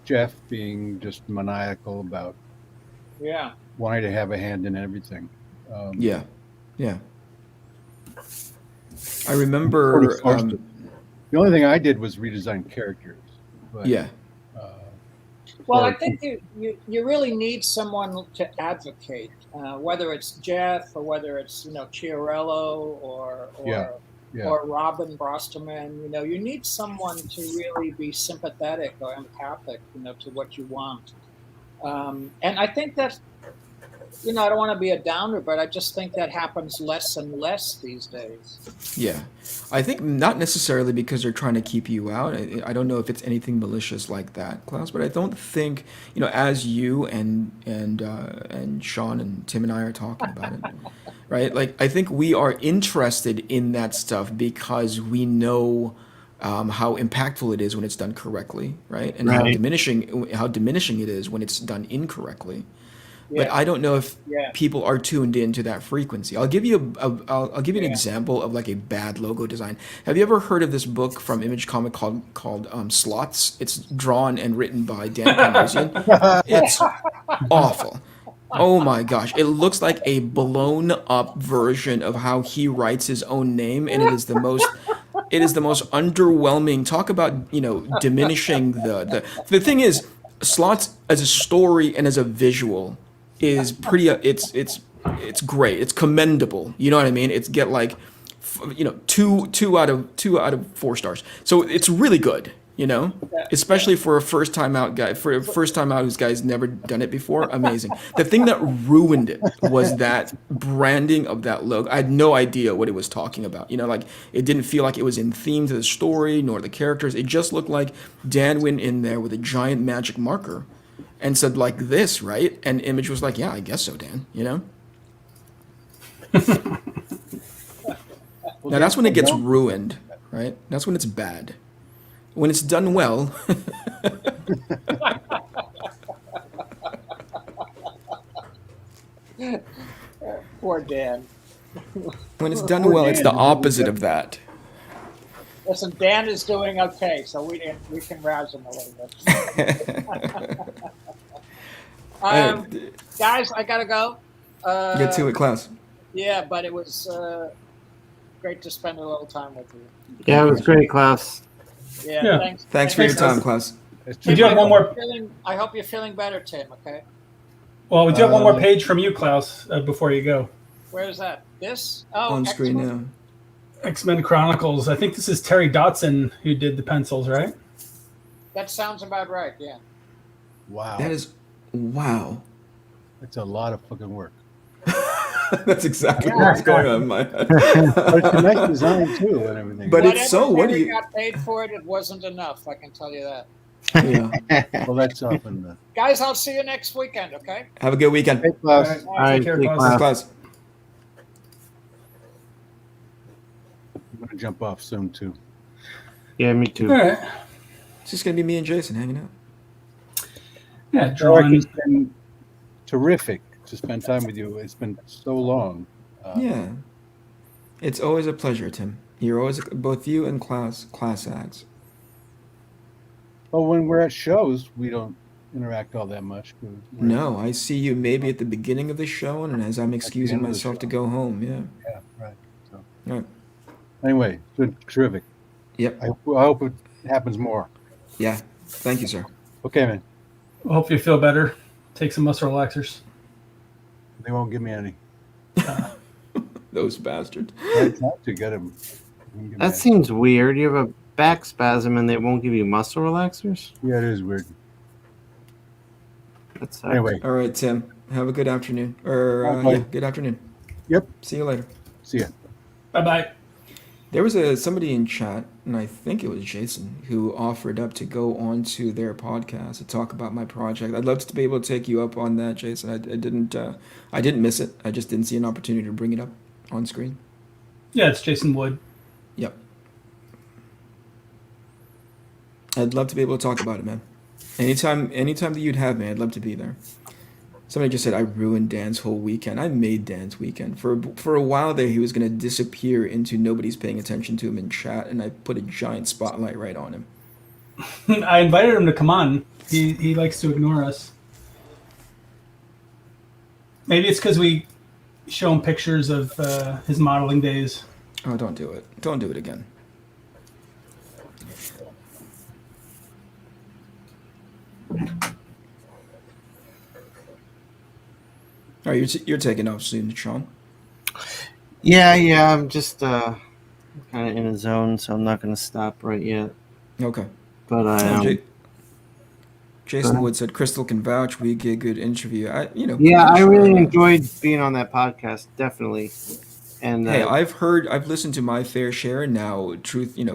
Jeff being just maniacal about Yeah. wanting to have a hand in everything. Yeah. I remember. The only thing I did was redesign characters. But, Yeah. Well, I think you really need someone to advocate, whether it's Jeff or whether it's Chiarello or Robin Brosterman. You need someone to really be sympathetic or empathic, to what you want. And I think that I don't want to be a downer, but I just think that happens less and less these days. Yeah. I think not necessarily because they're trying to keep you out. I don't know if it's anything malicious like that, Klaus, but I don't think, as you and Shawn and Tim and I are talking about it, right? Like, I think we are interested in that stuff because we know how impactful it is when it's done correctly, right? And how diminishing it is when it's done incorrectly. But I don't know if people are tuned into that frequency. I'll give you an example of like a bad logo design. Have you ever heard of this book from Image Comic called Slots? It's drawn and written by Dan Panosian. It's awful. Oh my gosh. It looks like a blown up version of how he writes his own name, and it is the most underwhelming. Talk about, diminishing the thing is, Slots as a story and as a visual is pretty it's great. It's commendable. You know what I mean? It's get like 2 out of 4 stars. So it's really good, especially for a first time out guy, whose guy's never done it before. Amazing. The thing that ruined it was that branding of that logo. I had no idea what it was talking about. Like, it didn't feel like it was in theme to the story nor the characters. It just looked like Dan went in there with a giant magic marker and said, like this, right? And Image was like, yeah, I guess so, Dan, Now that's when it gets ruined, right? That's when it's bad. When it's done well. Poor Dan. When it's done well, it's the opposite of that. Listen, Dan is doing okay, so we can rouse him a little bit. Guys, I gotta go. Get to it, Klaus. Yeah, but it was great to spend a little time with you. Yeah, it was great, Klaus. Yeah. Thanks for your time, Klaus. We do have one more. I hope you're feeling better, Tim. Okay. Well, we do have one more page from you, Klaus, before you go. Where is that? This? Oh, on screen now. X-Men Chronicles. I think this is Terry Dotson who did the pencils, right? That sounds about right. Yeah. Wow. Wow. That's a lot of fucking work. That's exactly what's going on in my head. But it's a nice design too, and everything. But Whatever it's so. What do Terry you? got paid for it? It wasn't enough. I can tell you that. Yeah. Well, that's often the. Guys, I'll see you next weekend. Okay. Have a good weekend. Hey, Klaus. All right, take care, Take Klaus. Klaus. I'm gonna jump off soon too. Yeah, me too. All right. It's just gonna be me and Jason hanging out. Yeah, Eric, drawing. it's been terrific to spend time with you. It's been so long. Yeah. It's always a pleasure, Tim. You're always both you and class acts. Well, when we're at shows, we don't interact all that much. No, I see you maybe at the beginning of the show, and as I'm excusing end of the myself to show. go home. Yeah. Yeah, right. So. Right. Anyway, it's been terrific. Yep. I hope it happens more. Yeah. Thank you, sir. Okay, man. I hope you feel better. Take some muscle relaxers. They won't give me any. Those bastards. I tried to get them. That seems weird. You have a back spasm and they won't give you muscle relaxers? Yeah, it is weird. That's Anyway, All right, Tim. Have a good afternoon. Or Bye, bye. good afternoon. Yep. See you later. See ya. Bye-bye. There was somebody in chat, and I think it was Jason, who offered up to go onto their podcast to talk about my project. I'd love to be able to take you up on that, Jason. I didn't miss it. I just didn't see an opportunity to bring it up on screen. Yeah, it's Jason Wood. Yep. I'd love to be able to talk about it, man. Anytime that you'd have me, I'd love to be there. Somebody just said I ruined Dan's whole weekend. I made Dan's weekend. For a while there, he was going to disappear into nobody's paying attention to him in chat, and I put a giant spotlight right on him. I invited him to come on. He likes to ignore us. Maybe it's because we show him pictures of his modeling days. Oh, don't do it. Don't do it again. All right, you're taking off soon, Sean. Yeah, I'm just kind of in a zone, so I'm not going to stop right yet. Okay. But I Jason Wood said Crystal can vouch. We get a good interview. I really enjoyed being on that podcast, definitely. And hey, I've listened to my fair share. Now,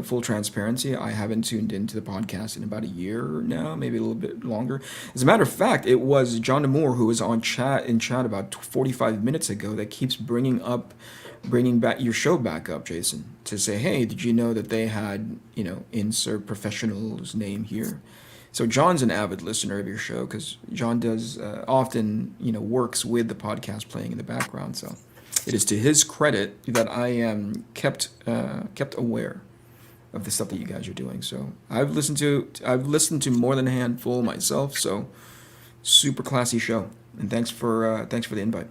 full transparency, I haven't tuned into the podcast in about a year now, maybe a little bit longer. As a matter of fact, it was John Demore who was in chat about 45 minutes ago that keeps bringing back your show back up, Jason, to say, hey, did you know that they had, insert professional's name here? So John's an avid listener of your show because John does often, works with the podcast playing in the background. So it is to his credit that I am kept aware of the stuff that you guys are doing. So I've listened to more than a handful myself. So super classy show, and thanks for the invite.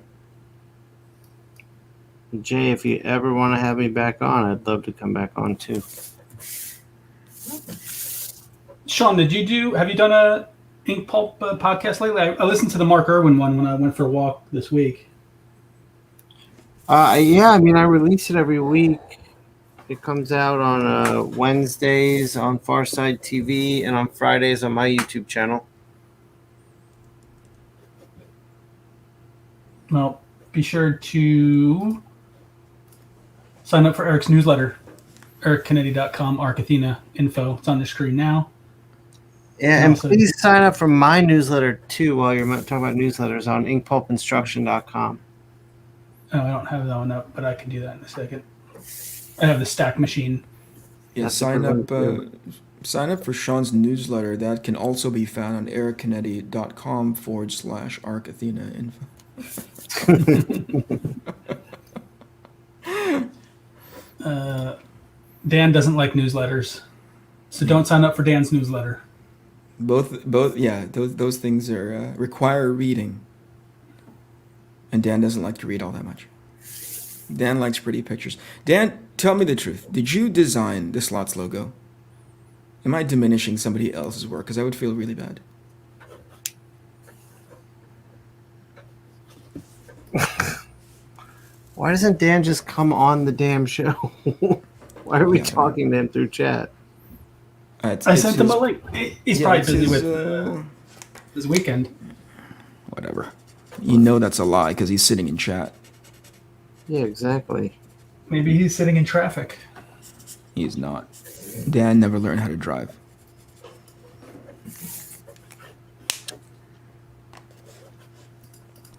Jay, if you ever want to have me back on, I'd love to come back on too. Sean, have you done a Ink Pulp podcast lately? I listened to the Mark Irwin one when I went for a walk this week. I release it every week. It comes out on Wednesdays on Farside TV and on Fridays on my YouTube channel. Well, be sure to sign up for Eric's newsletter, ericcanete.com, Arcathena info. It's on the screen now. Yeah, and please sign up for my newsletter too while you're talking about newsletters on inkpulpinstruction.com. Oh, I don't have that one up, but I can do that in a second. I have the Stack Machine. Yeah, sign up for Sean's newsletter. That can also be found on ericcanete.com/Arcathena info. Dan doesn't like newsletters, so don't sign up for Dan's newsletter. Both, yeah. Those things are require reading, and Dan doesn't like to read all that much. Dan likes pretty pictures. Dan, tell me the truth. Did you design the Slots logo? Am I diminishing somebody else's work? Because I would feel really bad. Why doesn't Dan just come on the damn show? Why are we talking to him through chat? I sent him a link. He's probably busy with his weekend. Whatever. You know that's a lie because he's sitting in chat. Yeah, exactly. Maybe he's sitting in traffic. He's not. Dan never learned how to drive.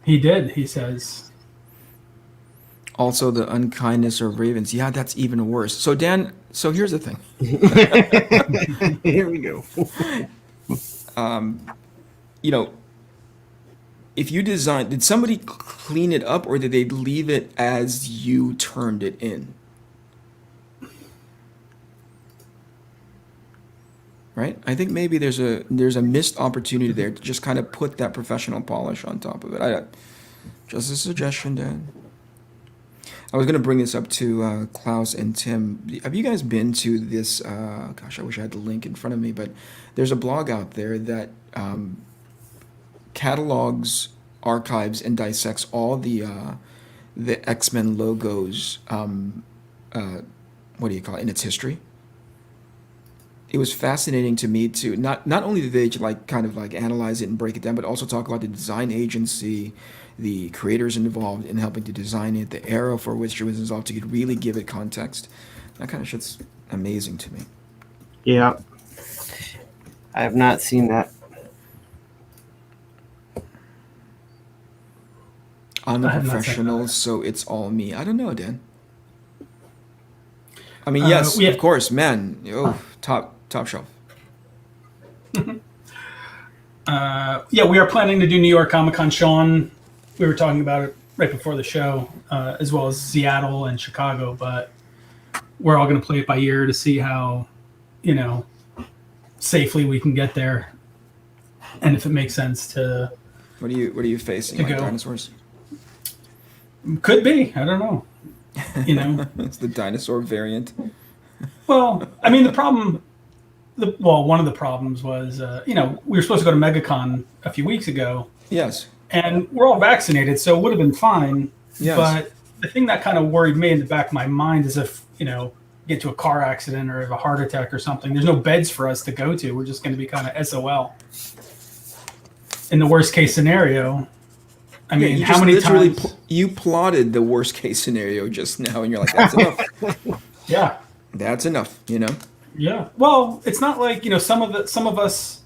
He did, he says. Also, the unkindness of ravens. Yeah, that's even worse. So, Dan, here's the thing. Here we go. If you did somebody clean it up or did they leave it as you turned it in? Right? I think maybe there's a missed opportunity there to just kind of put that professional polish on top of it. Just a suggestion, Dan. I was going to bring this up to Klaus and Tim. Have you guys been to this? Gosh, I wish I had the link in front of me, but there's a blog out there that catalogs, archives, and dissects all the X-Men logos. What do you call it? In its history. it was fascinating to me to not only did they like kind of like analyze it and break it down, but also talk about the design agency, the creators involved in helping to design it, the era for which it was involved to really give it context. That kind of shit's amazing to me. Yeah. I have not seen that. I'm a I have not seen professional, that. so it's all me. I don't know, Dan. I mean, Uh, yes, we- of course, man. Oh, top shelf. Yeah, we are planning to do New York Comic Con. Sean, we were talking about it right before the show, as well as Seattle and Chicago, but we're all going to play it by ear to see how, safely we can get there, and if it makes sense to. What are you facing? To Like go. dinosaurs? Could be. I don't know. It's the dinosaur variant. Well, I mean, one of the problems was, we were supposed to go to MegaCon a few weeks ago, Yes. and we're all vaccinated, so it would have been fine. Yes. But the thing that kind of worried me in the back of my mind is if, get to a car accident or have a heart attack or something, there's no beds for us to go to. We're just going to be kind of SOL. In the worst case scenario, I mean, you how just many literally times? you plotted the worst case scenario just now, and you're like, that's enough. Yeah. That's enough. Yeah. Well, it's not like, some of us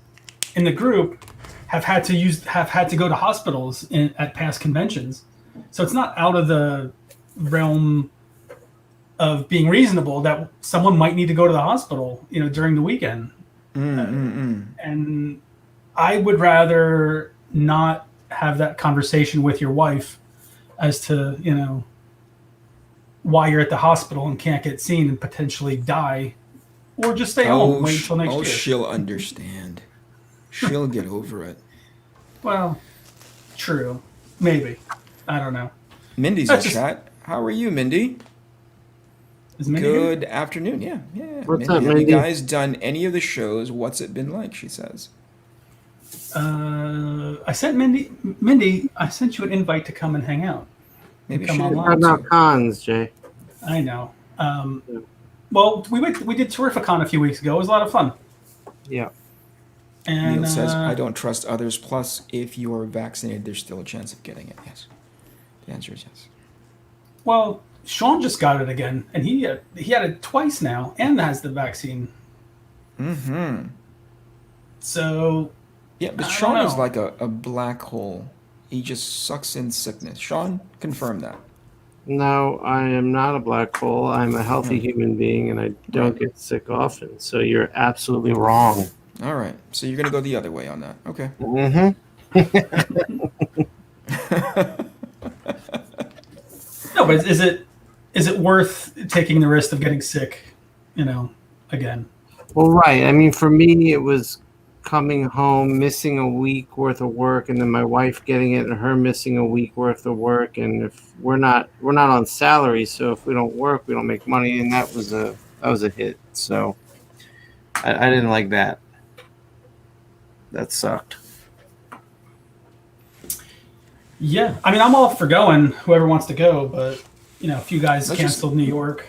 in the group have had to go to hospitals at past conventions. So it's not out of the realm of being reasonable that someone might need to go to the hospital, during the weekend. And I would rather not have that conversation with your wife as to, why you're at the hospital and can't get seen and potentially die, or just stay home, wait until next year. She'll understand. She'll get over it. Well, true. Maybe. I don't know. Mindy's in chat. How are you, Mindy? Is Mindy here? Good afternoon. Yeah. What's Mindy, up, have Mindy? you guys done any of the shows? What's it been like? She says. I sent Mindy, I sent you an invite to come and hang out. Maybe Come she didn't online. How want about to. cons, Jay? I know. Well, we did Terrificon a few weeks ago. It was a lot of fun. Yeah. And Neil says, I don't trust others. Plus, if you are vaccinated, there's still a chance of getting it. Yes. The answer is yes. Well, Sean just got it again, and he had it twice now, and has the vaccine. Mm-hmm. So Yeah, but I Sean don't is know. like a black hole. He just sucks in sickness. Sean, confirm that. No, I am not a black hole. I'm a healthy human being, and I don't get sick often. So you're absolutely wrong. All right. So you're going to go the other way on that. Okay. Mm-hmm. no, but is it worth taking the risk of getting sick? Again. Well, right. I mean, for me, it was coming home, missing a week worth of work, and then my wife getting it and her missing a week worth of work. And if we're not on salary, so if we don't work, we don't make money, and that was a hit. So I didn't like that. That sucked. Yeah, I mean, I'm all for going. Whoever wants to go, but if you guys canceled New York,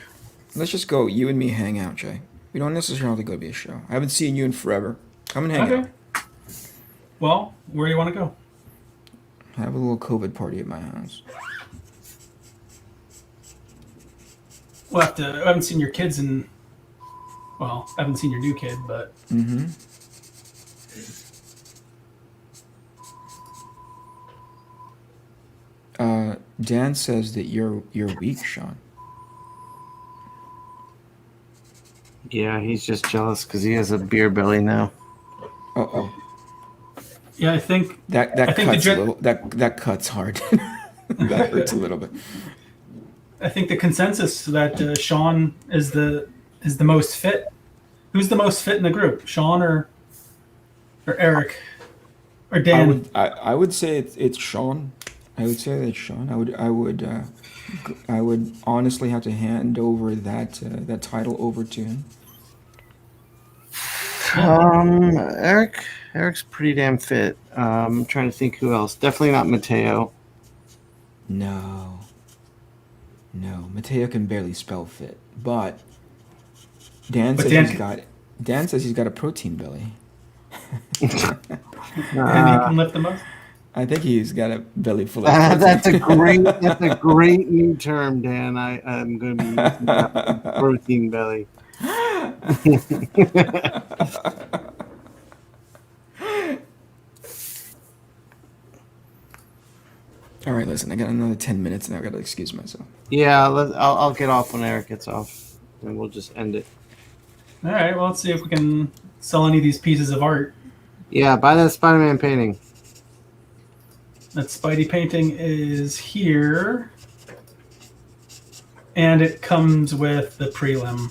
Let's just go. You and me hang out, Jay. We don't necessarily have to go to a show. I haven't seen you in forever. Come and hang out. Well, where do you want to go? Have a little COVID party at my house. We'll have to. I haven't seen your kids in. Well, I haven't seen your new kid, but Mm-hmm. Dan says that you're weak, Sean. Yeah, he's just jealous because he has a beer belly now. Uh-oh. yeah, I think That I think the cuts gen- a little. That cuts hard. That hurts a little bit. I think the consensus that Sean is the most fit. Who's the most fit in the group? Sean or Eric or Dan? I would say it's Sean. I would say that it's Sean. I would honestly have to hand over that title over to him. Eric's pretty damn fit. I'm trying to think who else. Definitely not Mateo. No, Mateo can barely spell fit, but Dan says Dan says he's got a protein belly. And he can lift the most. I think he's got a belly full of protein. That's a great new term, Dan. I'm going to be using that one, protein belly. All right, listen. I got another 10 minutes, and I got to excuse myself. Yeah, I'll get off when Eric gets off, and we'll just end it. All right. Well, let's see if we can sell any of these pieces of art. Yeah, buy that Spider-Man painting. That Spidey painting is here, and it comes with the prelim.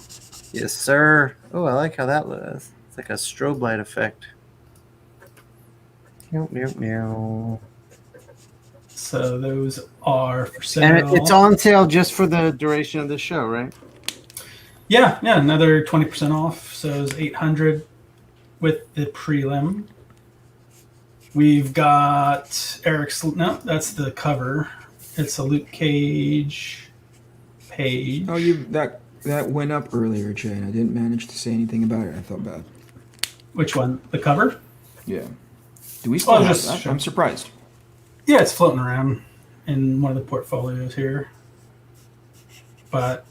Yes, sir. Oh, I like how that looks. It's like a strobe light effect. Meow, meow, meow. So those are for sale. And it's on sale just for the duration of the show, right? Yeah, another 20% off. So it's $800 with the prelim. We've got Eric's. No, that's the cover. It's a Luke Cage page. Oh, that went up earlier, Jay, and I didn't manage to say anything about it. I felt bad. Which one? The cover? Yeah. Do we still have that? Sure. I'm surprised. Yeah, it's floating around in one of the portfolios here. But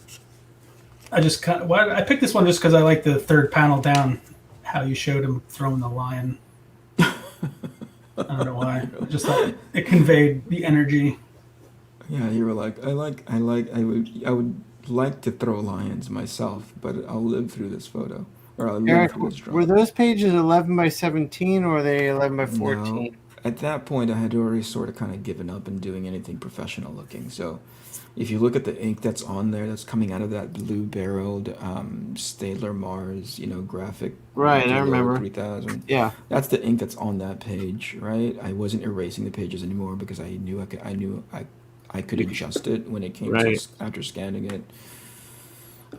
I just I picked this one just because I like the third panel down, how you showed him throwing the lion. I don't know why. I just thought it conveyed the energy. Yeah, you were like, I would like to throw lions myself, but I'll live through this photo. Or I'll live Eric, through this drawing. were those pages 11 by 17 or were they 11 by 14? No. At that point, I had already sort of kind of given up and doing anything professional looking. So if you look at the ink that's on there, that's coming out of that blue-barreled Staedtler Mars, graphic. Right, I remember. 3000. Yeah. That's the ink that's on that page, right? I wasn't erasing the pages anymore because I knew I could adjust it when it came to after scanning it.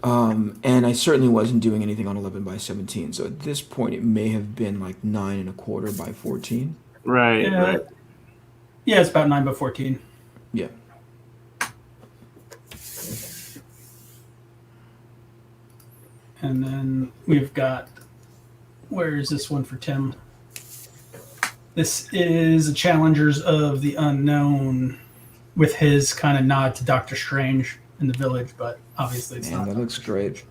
And I certainly wasn't doing anything on 11 by 17. So at this point, it may have been like 9 1/4 by 14. Right, Yeah. right. Yeah, it's about 9 by 14. Yeah. And then we've got, where is this one for Tim? This is Challengers of the Unknown with his kind of nod to Doctor Strange in the Village, but obviously it's not. That looks great.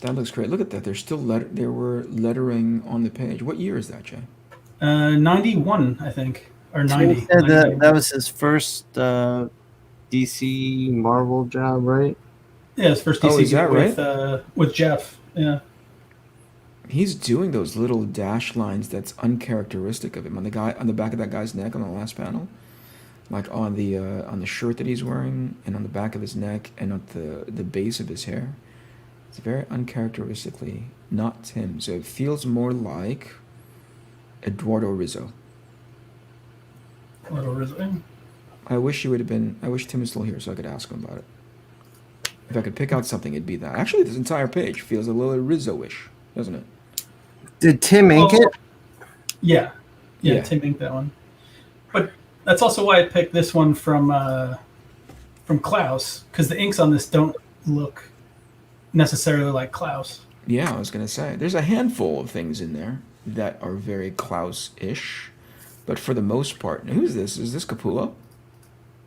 That looks great. Look at that. There's still there were lettering on the page. What year is that, Jay? 91, I think, or 90. He said that was his first DC Marvel job, right? Yeah, his first DC is that with Jeff. Yeah. He's doing those little dash lines that's uncharacteristic of him on the back of that guy's neck on the last panel, like on the shirt that he's wearing and on the back of his neck and at the base of his hair. It's very uncharacteristically not Tim, so it feels more like Eduardo Rizzo. Little Rizzo. I wish Tim was still here so I could ask him about it. If I could pick out something, it'd be that. Actually, this entire page feels a little Rizzo-ish, doesn't it? Did Tim ink it? Yeah, Yeah. Tim inked that one. But that's also why I picked this one from Klaus, because the inks on this don't look necessarily like Klaus. Yeah, I was going to say. There's a handful of things in there that are very Klaus-ish, but for the most part, who's this? Is this Capullo?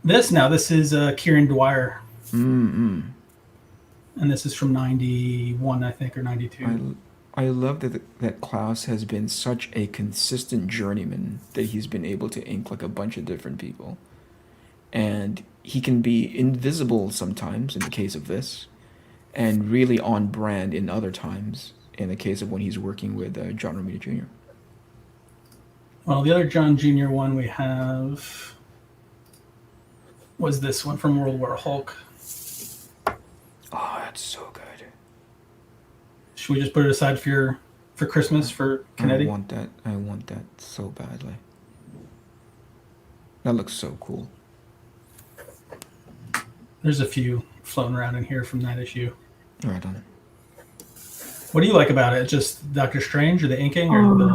This is Kieran Dwyer. Mm-hmm. And this is from 91, I think, or 92. I love that Klaus has been such a consistent journeyman that he's been able to ink like a bunch of different people. And he can be invisible sometimes in the case of this, and really on brand in other times in the case of when he's working with John Romita Jr. Well, the other John Jr. one we have was this one from World War Hulk. Oh, that's so good. Should we just put it aside for Christmas for Canete? I want that so badly. That looks so cool. There's a few floating around in here from that issue. All right, on it. What do you like about it? Just Doctor Strange or the inking or the?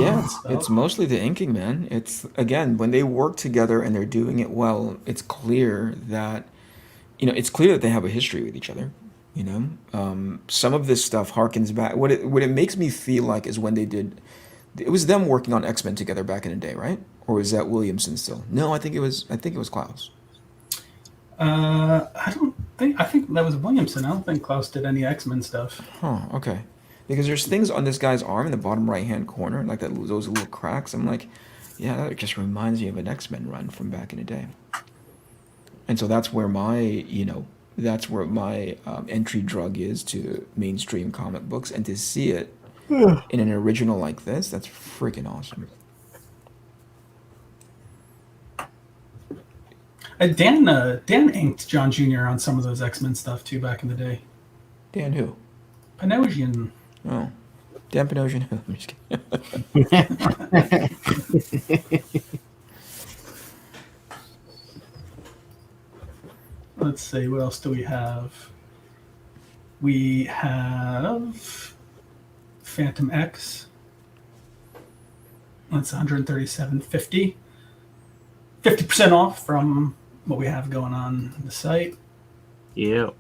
Yeah, it's mostly the inking, man. It's again when they work together and they're doing it well. It's clear that they have a history with each other. You know, some of this stuff harkens back. What it makes me feel like is when they did. It was them working on X-Men together back in the day, right? Or was that Williamson still? No, I think it was. I think it was Klaus. I don't think. I think that was Williamson. I don't think Klaus did any X-Men stuff. Huh. Okay. Because there's things on this guy's arm in the bottom right-hand corner, like that. Those little cracks. I'm like, yeah, that just reminds me of an X-Men run from back in the day. And so that's where my entry drug is to mainstream comic books, and to see it in an original like this, that's freaking awesome. Dan inked John Jr. on some of those X-Men stuff too back in the day. Dan who? Panosian. Oh, Dan Panosian who? I'm just kidding. Let's see, what else do we have? We have Phantom X. That's 137.50. 50% off from what we have going on the site. Yep.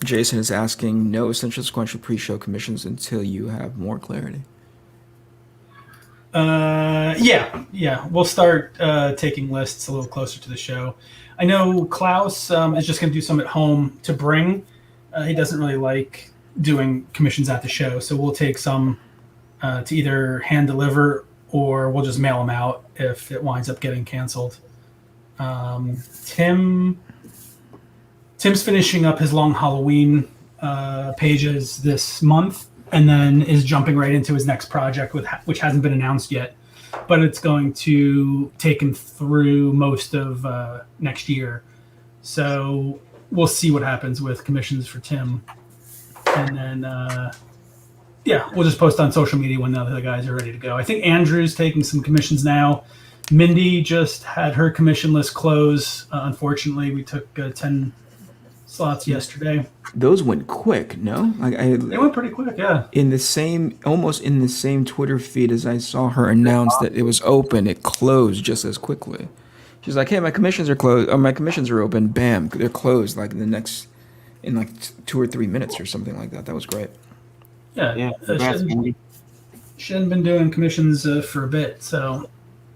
Jason is asking, no essential sequential pre-show commissions until you have more clarity. Yeah. We'll start taking lists a little closer to the show. I know Klaus is just going to do some at home to bring. He doesn't really like doing commissions at the show, so we'll take some to either hand deliver or we'll just mail them out if it winds up getting canceled. Tim's finishing up his long Halloween pages this month, and then is jumping right into his next project, which hasn't been announced yet, but it's going to take him through most of next year. So we'll see what happens with commissions for Tim. And then, we'll just post on social media when the other guys are ready to go. I think Andrew's taking some commissions now. Mindy just had her commission list close. Unfortunately, we took 10 slots yesterday. Those went quick, no? They went pretty quick, yeah. Almost in the same Twitter feed as I saw her announce that it was open, it closed just as quickly. She's like, "Hey, my commissions are closed. My commissions are open." Bam, they're closed like in like 2 or 3 minutes or something like that. That was great. Yeah. She hadn't been doing commissions for a bit, so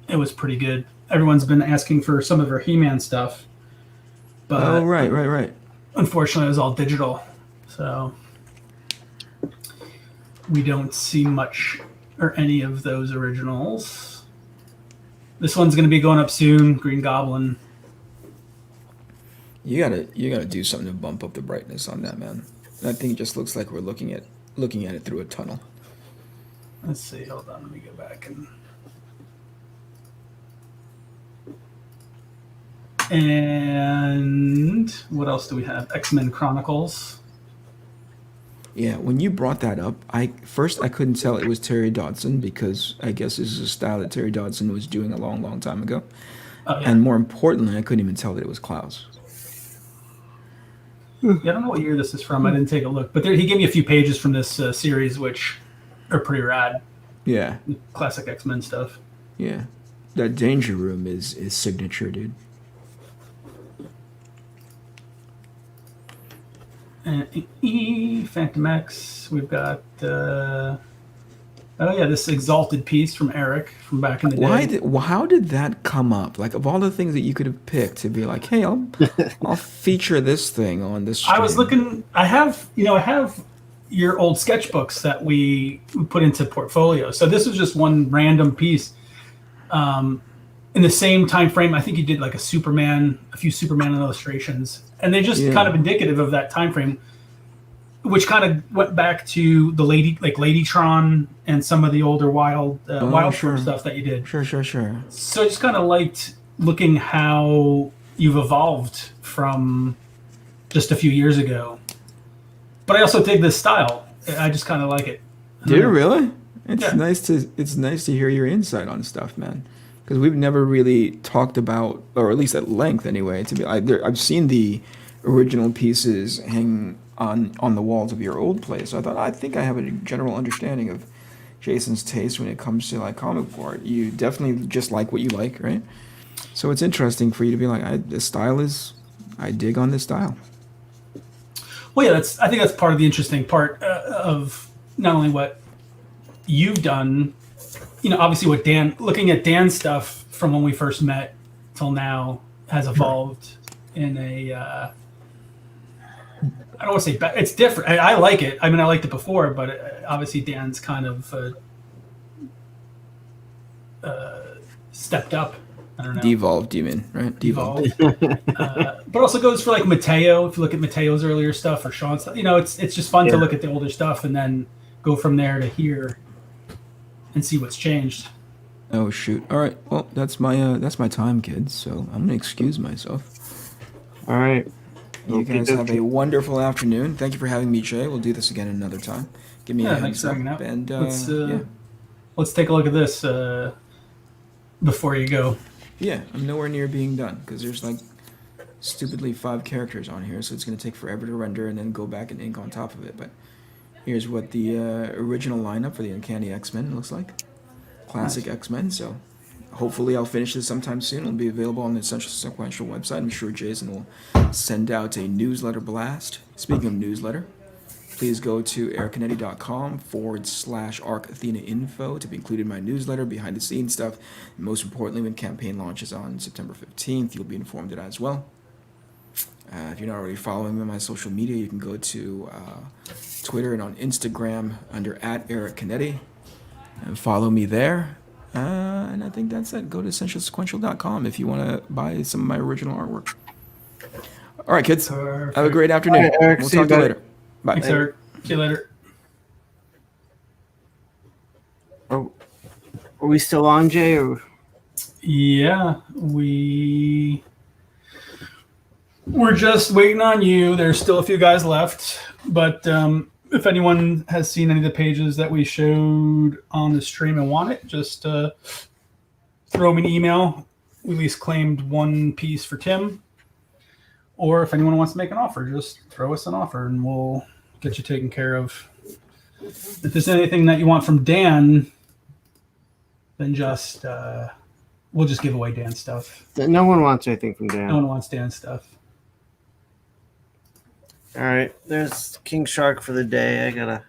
it was pretty good. Everyone's been asking for some of her He-Man stuff. But right. Unfortunately, it was all digital, so we don't see much or any of those originals. This one's going to be going up soon, Green Goblin. You gotta do something to bump up the brightness on that, man. That thing just looks like we're looking at it through a tunnel. Let's see. Hold on. Let me go back and what else do we have? X-Men Chronicles. Yeah, when you brought that up, I couldn't tell it was Terry Dodson, because I guess this is a style that Terry Dodson was doing a long, long time ago. Oh, yeah. And more importantly, I couldn't even tell that it was Klaus. Yeah, I don't know what year this is from. I didn't take a look, but he gave me a few pages from this series, which are pretty rad. Yeah. Classic X-Men stuff. Yeah. That Danger Room is signature, dude. Phantom X. We've got this Exalted piece from Eric from back in the day. How did that come up? Like, of all the things that you could have picked to be like, hey, I'll feature this thing on this stream. I was looking. I have your old sketchbooks that we put into portfolio. So this was just one random piece. In the same time frame, I think you did like a few Superman illustrations, and they just kind of indicative of that time frame, which kind of went back to the Ladytron and some of the older Wild stuff that you did. Sure. So I just kind of liked looking how you've evolved from just a few years ago. But I also dig this style. I just kind of like it. Do you really? It's nice to hear your insight on stuff, man. Because we've never really talked about, or at least at length anyway, I've seen the original pieces hang on the walls of your old place. So I think I have a general understanding of Jason's taste when it comes to like comic book art. You definitely just like what you like, right? So it's interesting for you to be like, I dig on this style. Well, yeah, I think that's part of the interesting part of not only what you've done, obviously what looking at Dan's stuff from when we first met till now has evolved in a, I don't want to say it's different. I like it. I mean, I liked it before, but obviously Dan's kind of stepped up. I don't know. Devolved, you mean, right? Devolved. But also goes for like Mateo. If you look at Mateo's earlier stuff or Sean's stuff, it's just fun to look at the older stuff and then go from there to here and see what's changed. Oh shoot! All right. Well, that's my time, kids. So I'm gonna excuse myself. All right. You guys have a wonderful afternoon. Thank you for having me, Jay. We'll do this again another time. Give me a thanks heads for up. hanging out. And Let's take a look at this before you go. yeah, I'm nowhere near being done because there's like stupidly 5 characters on here, so it's gonna take forever to render and then go back and ink on top of it. But here's what the original lineup for the Uncanny X-Men looks like. Classic X-Men. So hopefully I'll finish this sometime soon. It'll be available on the Essential Sequential website. I'm sure Jason will send out a newsletter blast. Speaking of newsletter, please go to ericcanete.com/Arc Athena info to be included in my newsletter, behind the scenes stuff. And most importantly, when campaign launches on September 15th, you'll be informed of that as well. If you're not already following me on my social media, you can go to Twitter and on Instagram under @EricCanete and follow me there. And I think that's it. Go to essentialsequential.com if you want to buy some of my original artwork. All right, kids. Perfect. Have a great afternoon. All right, Eric, We'll see you talk to you later. later. Bye. Thanks, Eric. See you later. Are we still on, Jay? Or Yeah, we're just waiting on you. There's still a few guys left, but if anyone has seen any of the pages that we showed on the stream and want it, just throw me an email. We at least claimed one piece for Tim. Or if anyone wants to make an offer, just throw us an offer and we'll get you taken care of. If there's anything that you want from Dan, then just we'll just give away Dan's stuff. no one wants anything from Dan. No one wants Dan's stuff. All right, there's King Shark for the day. I gotta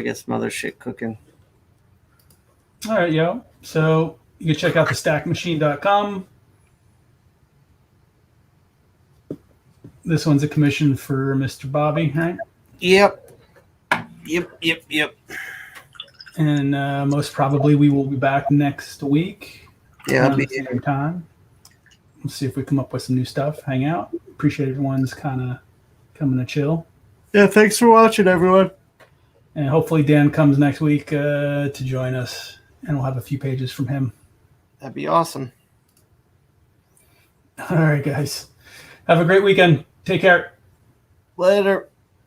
get some other shit cooking. All right, yo. So you can check out thestackmachine.com. This one's a commission for Mr. Bobby, right? Yep. And most probably we will be back next week. Yeah, I'll around be the same time. We'll see if we come up with some new stuff. Hang out. Appreciate everyone's kind of coming to chill. Yeah, thanks for watching, everyone. And hopefully Dan comes next week to join us, and we'll have a few pages from him. That'd be awesome. All right, guys. Have a great weekend. Take care. Later.